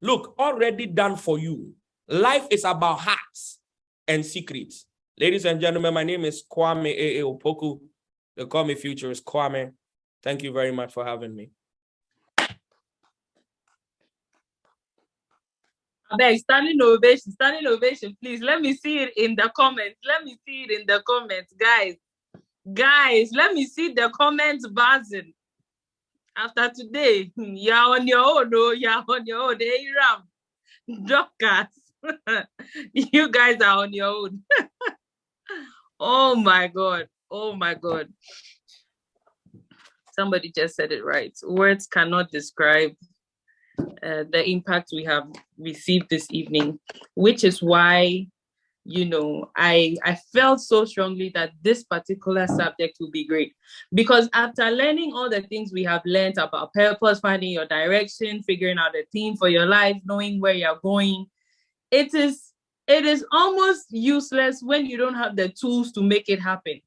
look, already done for you. Life is about hearts and secrets. Ladies and gentlemen, my name is Kwame A.A. Opoku. They call me Futurist Kwame. Thank you very much for having me. Okay, standing ovation, please. Let me see it in the comments. Guys, let me see the comments buzzing. After today, you're on your own, Hey, Ram, Dorcas, you guys are on your own. Oh my God. Somebody just said it right. Words cannot describe the impact we have received this evening, which is why, I felt so strongly that this particular subject will be great, because after learning all the things we have learned about purpose, finding your direction, figuring out a theme for your life, knowing where you're going, it is almost useless when you don't have the tools to make it happen.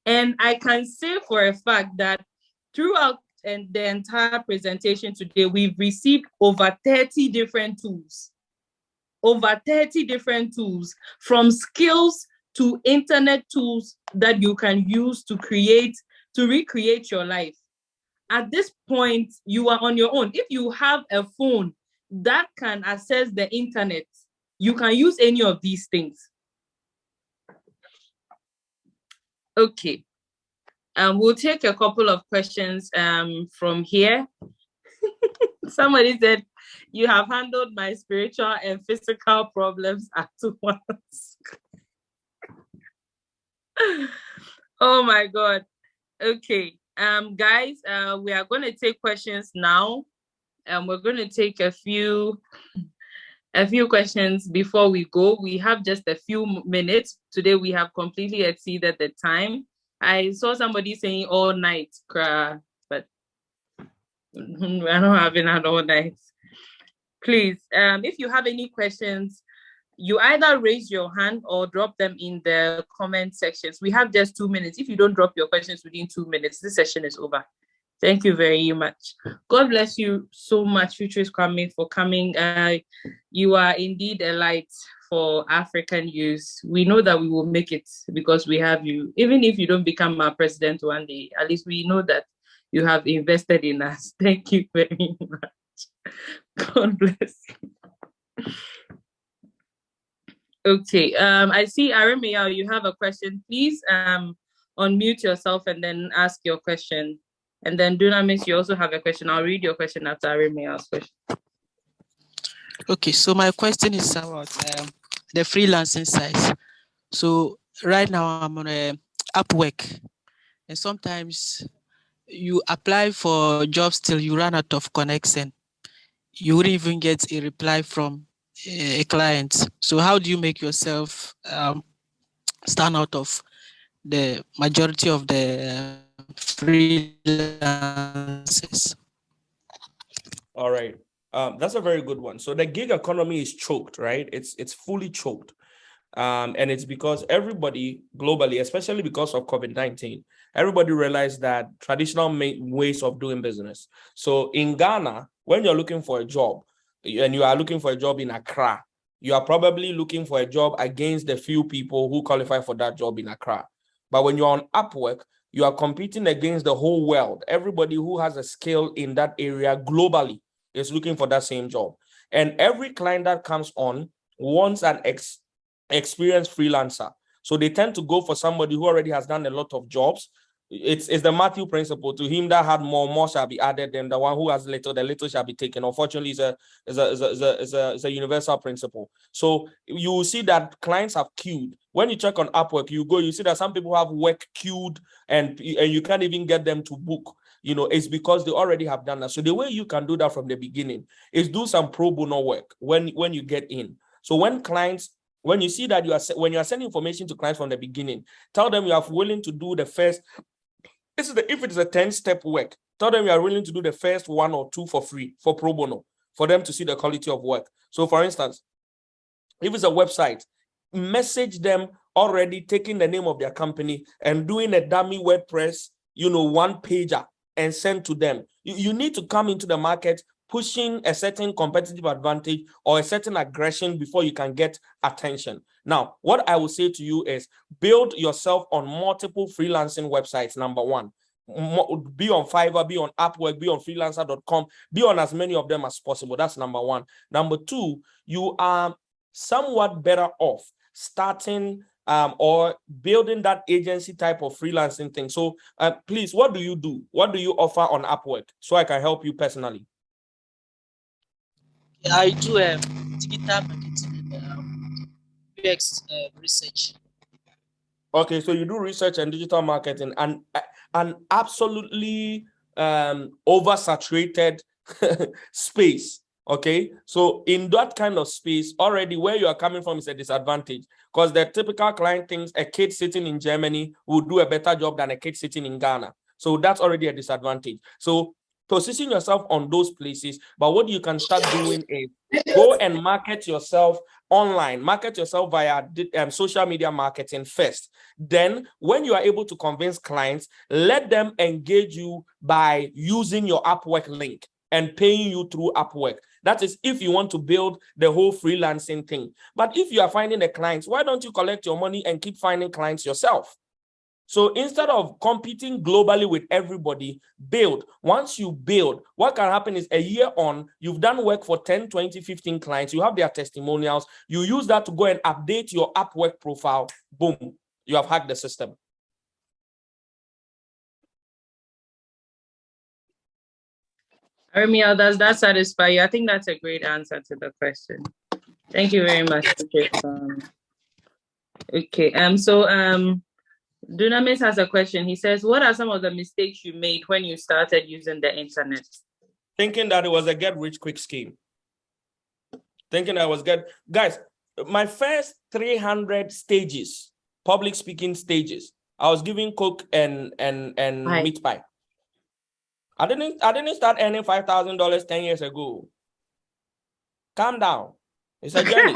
And I can say for a fact that throughout the entire presentation today, we've received over 30 different tools. From skills to internet tools that you can use to recreate your life. At this point, you are on your own. If you have a phone that can access the internet, you can use any of these things. Okay. We'll take a couple of questions from here. Somebody said, you have handled my spiritual and physical problems at once. Oh my God. Okay. Guys, we are going to take questions now. We're going to take a few questions before we go. We have just a few minutes. Today we have completely exceeded the time. I saw somebody saying all night, but we're not having an all night. Please, if you have any questions, you either raise your hand or drop them in the comment sections. We have just 2 minutes. If you don't drop your questions within 2 minutes, this session is over. Thank you very much. God bless you so much, Futurist Kwame, for coming. You are indeed a light for African youth. We know that we will make it because we have you. Even if you don't become our president one day, at least we know that you have invested in us. Thank you very much. God bless you. Okay, I see Aramea, you have a question. Please unmute yourself and then ask your question. And then Dunamis, you also have a question. I'll read your question after Aramea's question. Okay, so my question is about the freelancing side. So right now I'm on Upwork, and sometimes you apply for jobs till you run out of connection. You wouldn't even get a reply from a client. So how do you make yourself stand out of the majority of the freelancers? All right. That's a very good one. So the gig economy is choked, right? It's fully choked. And it's because everybody globally, especially because of COVID-19, everybody realized that traditional ways of doing business. So in Ghana, when you're looking for a job and you are looking for a job in Accra, you are probably looking for a job against the few people who qualify for that job in Accra. But when you're on Upwork, you are competing against the whole world. Everybody who has a skill in that area globally is looking for that same job. And every client that comes on wants an experienced freelancer. So they tend to go for somebody who already has done a lot of jobs. It's the Matthew principle. To him that had more shall be added, than the one who has little, the little shall be taken. Unfortunately, it's a universal principle. So you will see that clients have queued. When you check on Upwork, you see that some people have work queued and you can't even get them to book. It's because they already have done that. So the way you can do that from the beginning is do some pro bono work when you get in. So when clients when you see that when you are sending information to clients from the beginning, tell them you are willing to do the first. If it is a 10-step work, tell them you are willing to do the first 1 or 2 for free, for pro bono, for them to see the quality of work. So for instance, if it's a website, message them already taking the name of their company and doing a dummy WordPress, one pager and send to them. You need to come into the market pushing a certain competitive advantage or a certain aggression before you can get attention. Now, what I will say to you is build yourself on multiple freelancing websites, number one. Be on Fiverr, be on Upwork, be on freelancer.com, be on as many of them as possible. That's number one. Number two, you are somewhat better off starting or building that agency type of freelancing thing. So please, what do you do? What do you offer on Upwork so I can help you personally? I do digital marketing and UX research. Okay, so you do research and digital marketing and absolutely oversaturated space. Okay, so in that kind of space, already where you are coming from is a disadvantage because the typical client thinks a kid sitting in Germany will do a better job than a kid sitting in Ghana. So that's already a disadvantage. So position yourself on those places. But what you can start doing is go and market yourself online, market yourself via social media marketing first. Then when you are able to convince clients, let them engage you by using your Upwork link and paying you through Upwork. That is if you want to build the whole freelancing thing. But if you are finding the clients, why don't you collect your money and keep finding clients yourself? So instead of competing globally with everybody, build. Once you build, what can happen is a year on, you've done work for 10, 20, 15 clients. You have their testimonials. You use that to go and update your Upwork profile. Boom, you have hacked the system. Armia, does that satisfy you? I think that's a great answer to the question. Thank you very much. Okay. Dunamis has a question. He says, what are some of the mistakes you made when you started using the internet? Thinking that it was a get-rich-quick scheme. Thinking that was good. Guys, my first 300 stages, public speaking stages, I was giving Coke and meat pie. I didn't start earning $5,000 10 years ago. Calm down. It's a journey.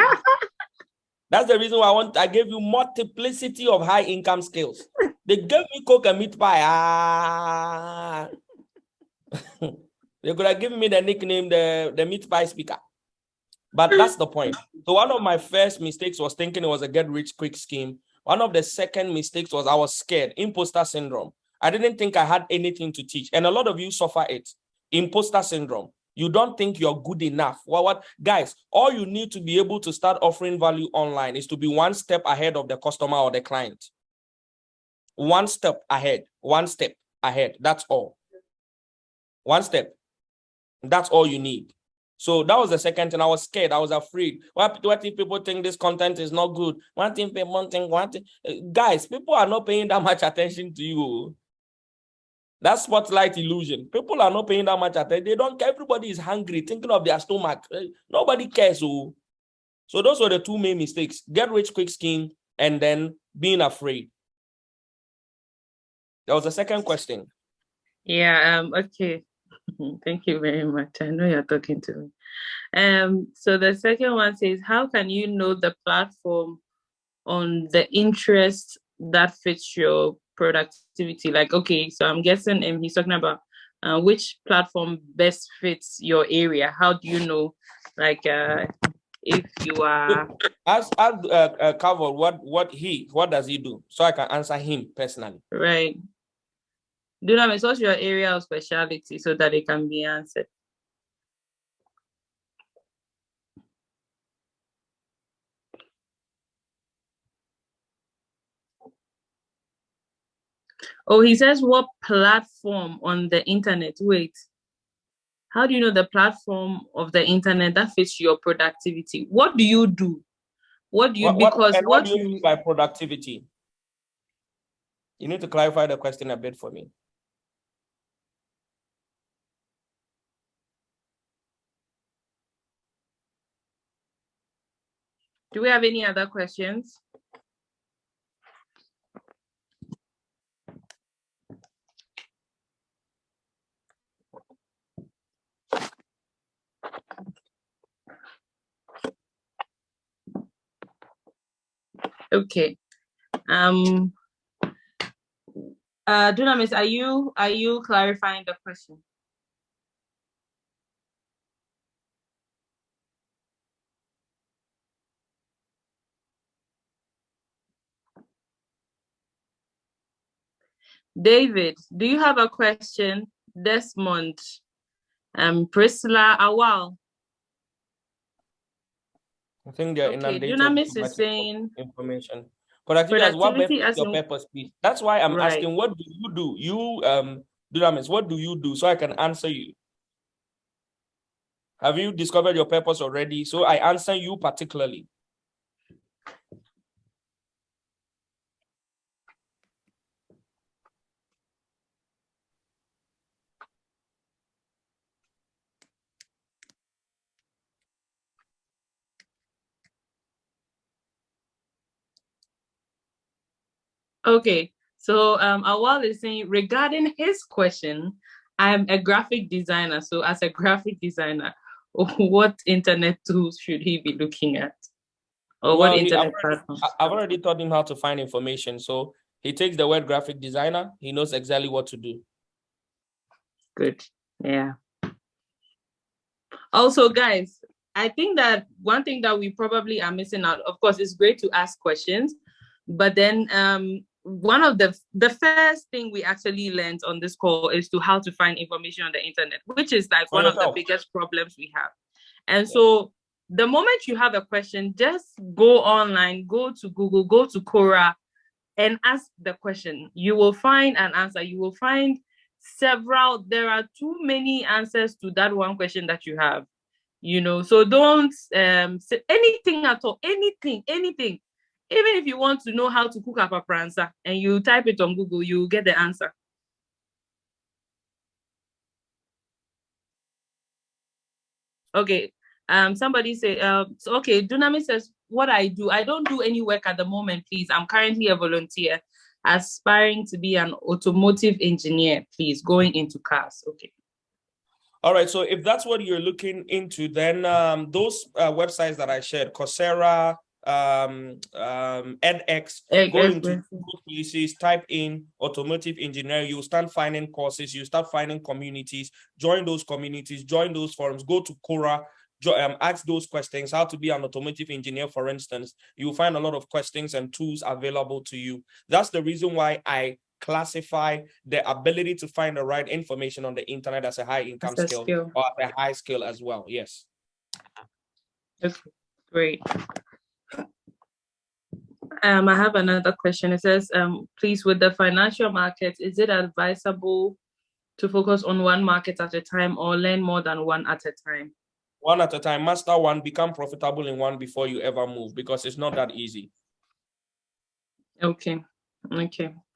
That's the reason why I gave you multiplicity of high income skills. They gave me Coke and meat pie. They could have given me the nickname, the meat pie speaker. But that's the point. So one of my first mistakes was thinking it was a get-rich-quick scheme. One of the second mistakes was I was scared. Imposter syndrome. I didn't think I had anything to teach. And a lot of you suffer it. Imposter syndrome. You don't think you're good enough. Well, guys, all you need to be able to start offering value online is to be one step ahead of the customer or the client. One step ahead. One step ahead. That's all. One step. That's all you need. So that was the second thing. I was scared. I was afraid. What if people think this content is not good? One thing. Guys, people are not paying that much attention to you. That's spotlight illusion. People are not paying that much attention. They don't care. Everybody is hungry, thinking of their stomach. Nobody cares. So those were the two main mistakes. Get rich quick scheme and then being afraid. That was the second question. Yeah, okay. Thank you very much. I know you're talking to me. So the second one says, how can you know the platform on the interest that fits your productivity? Like, okay, so I'm guessing he's talking about which platform best fits your area. How do you know, like, if you are... I've covered what does he do? So I can answer him personally. Right. Dunamis, what's your area of specialty so that it can be answered? Oh, he says, what platform on the internet? Wait, how do you know the platform of the internet that fits your productivity? What do you do? What do you, what do you mean by productivity? You need to clarify the question a bit for me. Do we have any other questions? Okay. Dunamis, are you clarifying the question? David, do you have a question? Desmond, Priscilla, Awal. I think they're inundated Dunamis with is saying information. Productivity, what benefits your in, purpose, please? That's why I'm right. asking, what do you do? You, Dunamis, what do you do? So I can answer you. Have you discovered your purpose already? So I answer you particularly. Okay, so Awal is saying regarding his question, I'm a graphic designer. So as a graphic designer, what internet tools should he be looking at? Or Well, what internet platforms? I've already taught him how to find information. So he takes the word graphic designer, he knows exactly what to do. Good. Yeah. Also, guys, I think that one thing that we probably are missing out, of course, it's great to ask questions, but then one of the first thing we actually learned on this call is to how to find information on the internet, which is like one of the biggest problems we have. And so the moment you have a question, just go online, go to Google, go to Quora, and ask the question. You will find an answer. You will find several. There are too many answers to that one question that you have. You know, so don't say anything at all. Anything. Even if you want to know how to cook a papransa and you type it on Google, you get the answer. Okay. Somebody say, so okay, Dunami says, what I do, I don't do any work at the moment, please. I'm currently a volunteer, aspiring to be an automotive engineer, please, going into cars. Okay. All right, so if that's what you're looking into, then those websites that I shared, Coursera, edX, go into places, type in automotive engineering, you'll start finding courses, you start finding communities, join those communities, join those forums, go to Quora, ask those questions, how to be an automotive engineer, for instance. You'll find a lot of questions and tools available to you. That's the reason why I classify the ability to find the right information on the internet as a high income skill or as a high skill as well. Yes. Okay, great. I have another question. It says, please, with the financial market, is it advisable to focus on one market at a time or learn more than one at a time? One at a time. Master one, become profitable in one before you ever move, because it's not that easy. Okay.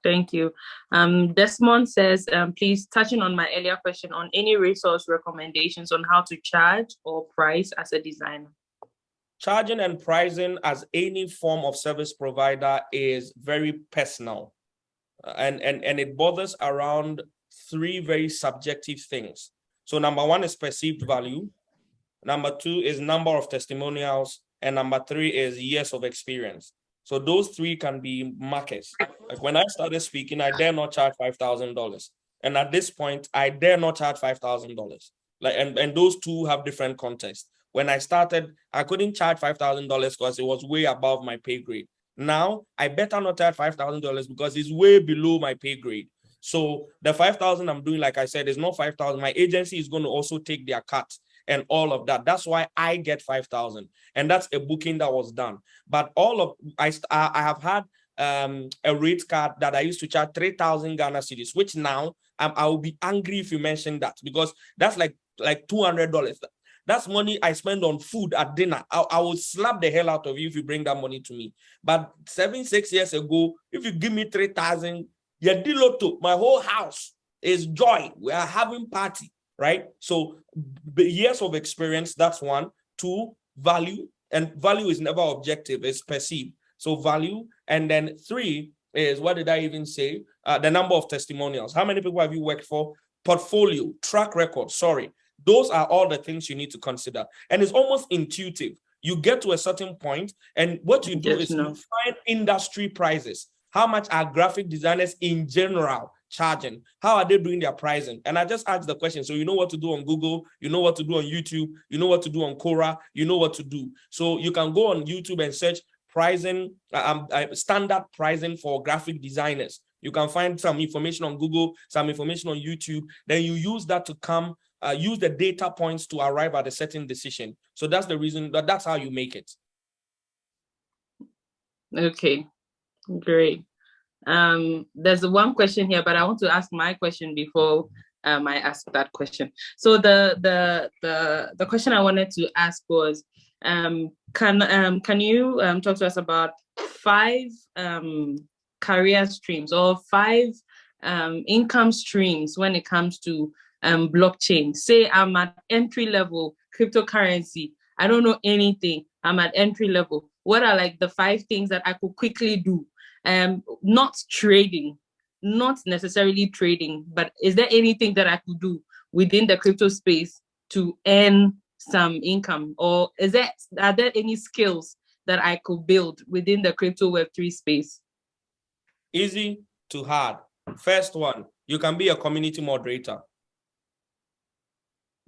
Thank you. Desmond says, please, touching on my earlier question on any resource recommendations on how to charge or price as a designer. Charging and pricing as any form of service provider is very personal. And it bothers around three very subjective things. So number one is perceived value. Number two is number of testimonials. And number three is years of experience. So those three can be markers. Like when I started speaking, I dare not charge $5,000. And at this point, I dare not charge $5,000. Like, and those two have different contexts. When I started, I couldn't charge $5,000 because it was way above my pay grade. Now, I better not charge $5,000 because it's way below my pay grade. So the 5,000 I'm doing, like I said, is not 5,000. My agency is going to also take their cut and all of that. That's why I get 5,000, and that's a booking that was done. But all of I have had a rate card that I used to charge 3,000 Ghana cedis, which now I will be angry if you mention that, because that's like $200. That's money I spend on food at dinner. I will slap the hell out of you if you bring that money to me. But 6 years ago, if you give me 3,000, my whole house is joy. We are having party, right? So years of experience, that's one. Two, value. and value is never objective, it's perceived. So value. And then 3 is, what did I even say? The number of testimonials. How many people have you worked for? Portfolio, track record, sorry. Those are all the things you need to consider. And it's almost intuitive. You get to a certain point, and what you do is you find industry prices. How much are graphic designers in general charging? How are they doing their pricing? And I just asked the question. So you know what to do on Google, you know what to do on YouTube, you know what to do on Quora, you know what to do. So you can go on YouTube and search pricing, standard pricing for graphic designers. You can find some information on Google, some information on YouTube. Then you use that to come, use the data points to arrive at a certain decision. So that's the reason, that's how you make it. Okay, great. There's one question here, but I want to ask my question before I ask that question. So the question I wanted to ask was, can you talk to us about 5 career streams or 5 income streams when it comes to blockchain? Say I'm at entry level cryptocurrency. I don't know anything. I'm at entry level. What are like the 5 things that I could quickly do? Not trading, not necessarily trading, but is there anything that I could do within the crypto space to earn some income? Or are there any skills that I could build within the crypto Web3 space? Easy to hard. First one, you can be a community moderator.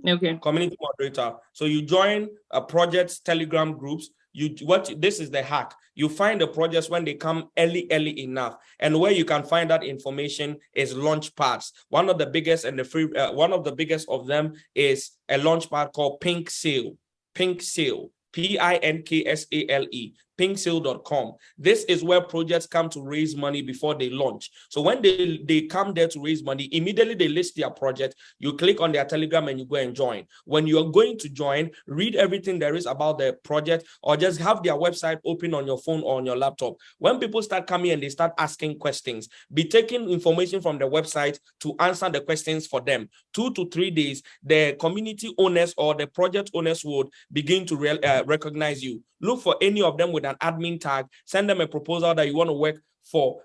Okay. Community moderator. So you join a project's Telegram groups. This is the hack. You find the projects when they come early enough, and where you can find that information is launch pads. One of the biggest and the free, one of the biggest of them is a launch pad called Pink Sale. Pink Sale, PINKSALE. Pinksale.com. This is where projects come to raise money before they launch. So when they come there to raise money, immediately they list their project. You click on their Telegram and you go and join. When you are going to join, read everything there is about the project, or just have their website open on your phone or on your laptop. When people start coming and they start asking questions, be taking information from the website to answer the questions for them. 2 to 3 days, the community owners or the project owners would begin to recognize you. Look for any of them with an admin tag, send them a proposal that you want to work for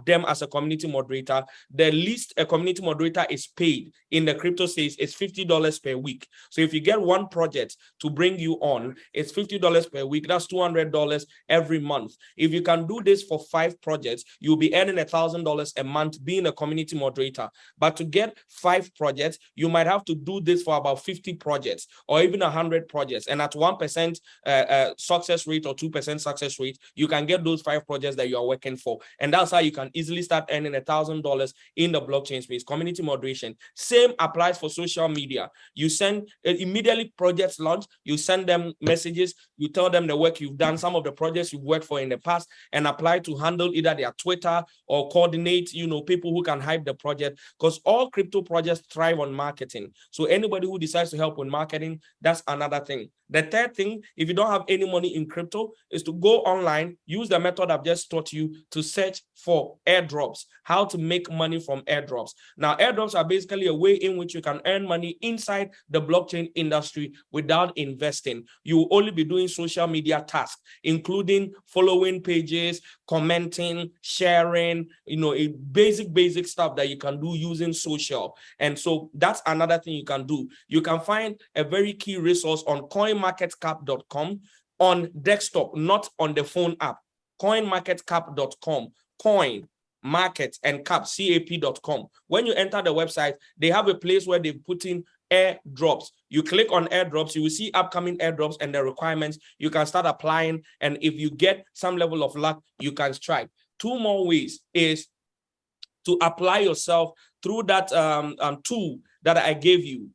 them as a community moderator. The least a community moderator is paid in the crypto space is $50 per week. So if you get one project to bring you on, it's $50 per week. That's $200 every month. If you can do this for 5 projects, you'll be earning $1,000 a month being a community moderator. But to get 5 projects, you might have to do this for about 50 projects or even 100 projects. And at 1% success rate or 2% success rate, you can get those 5 projects that you are working for. And that's how you can easily start earning $1,000 in the blockchain space. Community moderation. Same applies for social media. You send immediately projects launch, you send them messages, you tell them the work you've done, some of the projects you've worked for in the past, and apply to handle either their Twitter or coordinate, people who can hype the project, because all crypto projects thrive on marketing. So anybody who decides to help with marketing, that's another thing. The third thing, if you don't have any money in crypto, is to go online, use the method I've just taught you to search for airdrops, how to make money from airdrops. Now, airdrops are basically a way in which you can earn money inside the blockchain industry without investing. You will only be doing social media tasks, including following pages, commenting, sharing, basic stuff that you can do using social. And so that's another thing you can do. You can find a very key resource on coinmarketcap.com on desktop, not on the phone app. Coinmarketcap.com, coin, market, and cap, cap.com. When you enter the website, they have a place where they put in airdrops. You click on airdrops, you will see upcoming airdrops and the requirements. You can start applying, and if you get some level of luck, you can strike. 2 more ways is to apply yourself through that tool that I gave you.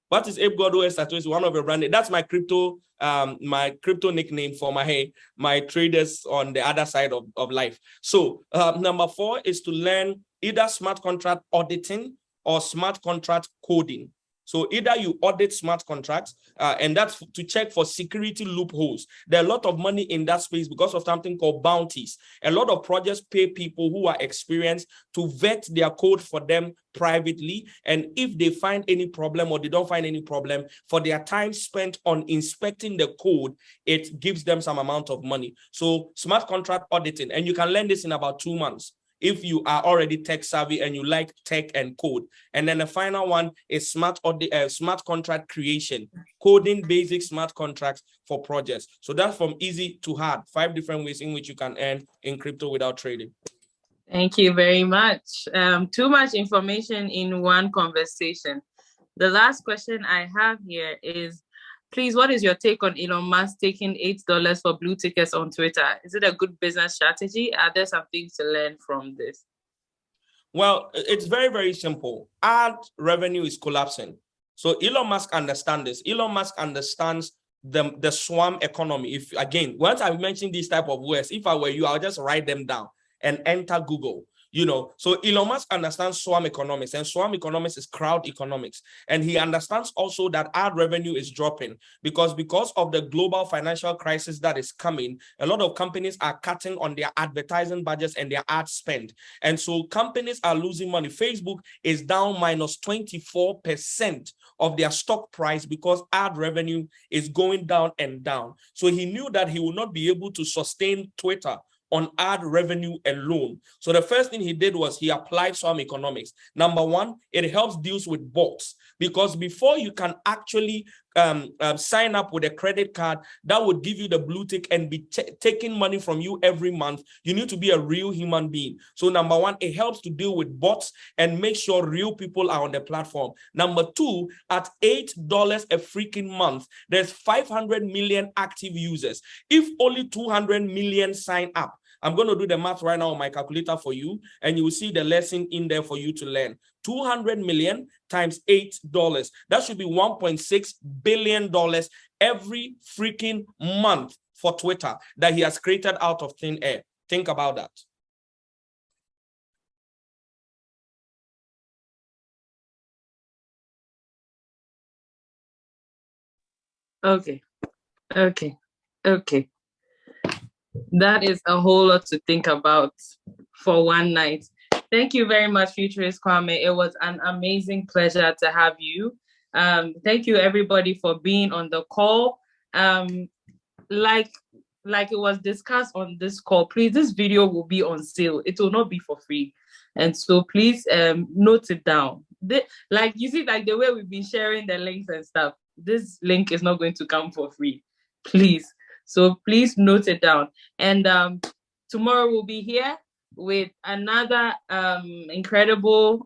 What is Ape God OS? That is one of your branding. That's my crypto nickname for my traders on the other side of life. So number 4 is to learn either smart contract auditing or smart contract coding. So either you audit smart contracts, and that's to check for security loopholes. There are a lot of money in that space because of something called bounties. A lot of projects pay people who are experienced to vet their code for them privately. And if they find any problem or they don't find any problem, for their time spent on inspecting the code, it gives them some amount of money. So smart contract auditing, and you can learn this in about 2 months if you are already tech savvy and you like tech and code. And then the final one is smart contract creation, coding basic smart contracts for projects. So that's from easy to hard, 5 different ways in which you can earn in crypto without trading. Thank you very much. Too much information in one conversation. The last question I have here is, please, what is your take on Elon Musk taking $8 for blue tickets on Twitter? Is it a good business strategy? Are there some things to learn from this? Well, it's very, very simple. Ad revenue is collapsing. So Elon Musk understands this. Elon Musk understands the swarm economy. If again, once I mentioned these type of words, if I were you, I'll just write them down and enter Google. So Elon Musk understands swarm economics, and swarm economics is crowd economics. And he understands also that ad revenue is dropping because of the global financial crisis that is coming. A lot of companies are cutting on their advertising budgets and their ad spend. And so companies are losing money. Facebook is down minus 24% of their stock price because ad revenue is going down and down. So he knew that he would not be able to sustain Twitter on ad revenue alone. So the first thing he did was he applied swarm economics. Number one, it helps deals with bots, because before you can actually sign up with a credit card that would give you the blue tick and be taking money from you every month, you need to be a real human being. So number one, it helps to deal with bots and make sure real people are on the platform. Number two, at $8 a freaking month, there's 500 million active users. If only 200 million sign up, I'm going to do the math right now on my calculator for you, and you will see the lesson in there for you to learn. 200 million times $8. That should be $1.6 billion every freaking month for Twitter that he has created out of thin air. Think about that. Okay. That is a whole lot to think about for one night. Thank you very much, Futurist Kwame. It was an amazing pleasure to have you. Thank you, everybody, for being on the call. Like it was discussed on this call, please, this video will be on sale. It will not be for free. And so please note it down. Like you see, like the way we've been sharing the links and stuff, this link is not going to come for free. Please. So please note it down. And tomorrow we'll be here with another incredible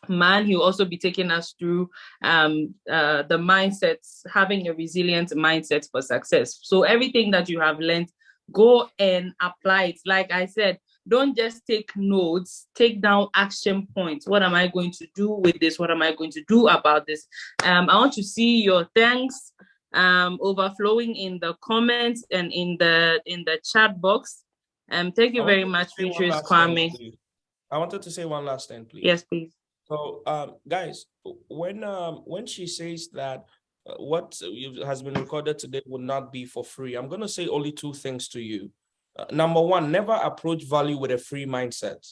man. He'll also be taking us through the mindsets, having a resilient mindset for success. So everything that you have learned, go and apply it. Like I said, don't just take notes, take down action points. What am I going to do with this? What am I going to do about this? I want to see your thanks overflowing in the comments and in the chat box. Thank you very much, Futurist Kwame. I wanted to say one last thing, please. Yes, please. So, guys, when she says that what has been recorded today will not be for free, I'm going to say only 2 things to you. Number one, never approach value with a free mindset.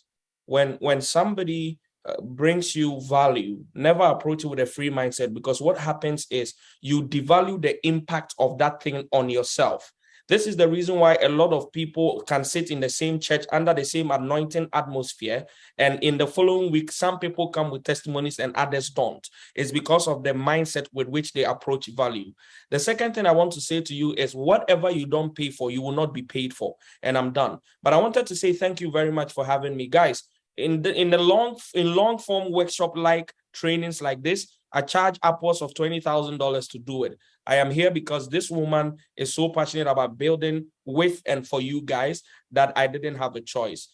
When somebody brings you value, never approach it with a free mindset, because what happens is you devalue the impact of that thing on yourself. This is the reason why a lot of people can sit in the same church under the same anointing atmosphere, and in the following week, some people come with testimonies and others don't. It's because of the mindset with which they approach value. The second thing I want to say to you is whatever you don't pay for, you will not be paid for. And I'm done. But I wanted to say thank you very much for having me, guys. In long form workshop like trainings like this, I charge upwards of $20,000 to do it. I am here because this woman is so passionate about building with and for you guys that I didn't have a choice.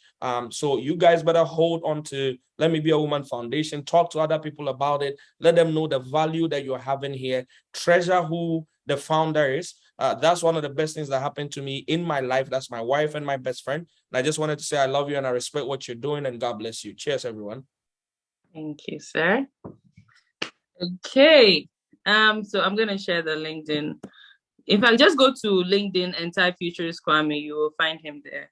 So you guys better hold on to Letmebeawoman Foundation. Talk to other people about it. Let them know the value that you're having here. Treasure who the founder is. That's one of the best things that happened to me in my life. That's my wife and my best friend. And I just wanted to say I love you and I respect what you're doing, and God bless you. Cheers, everyone. Thank you, sir. Okay. So I'm gonna share the LinkedIn. In fact, just go to LinkedIn and type Futurist Kwame. You will find him there.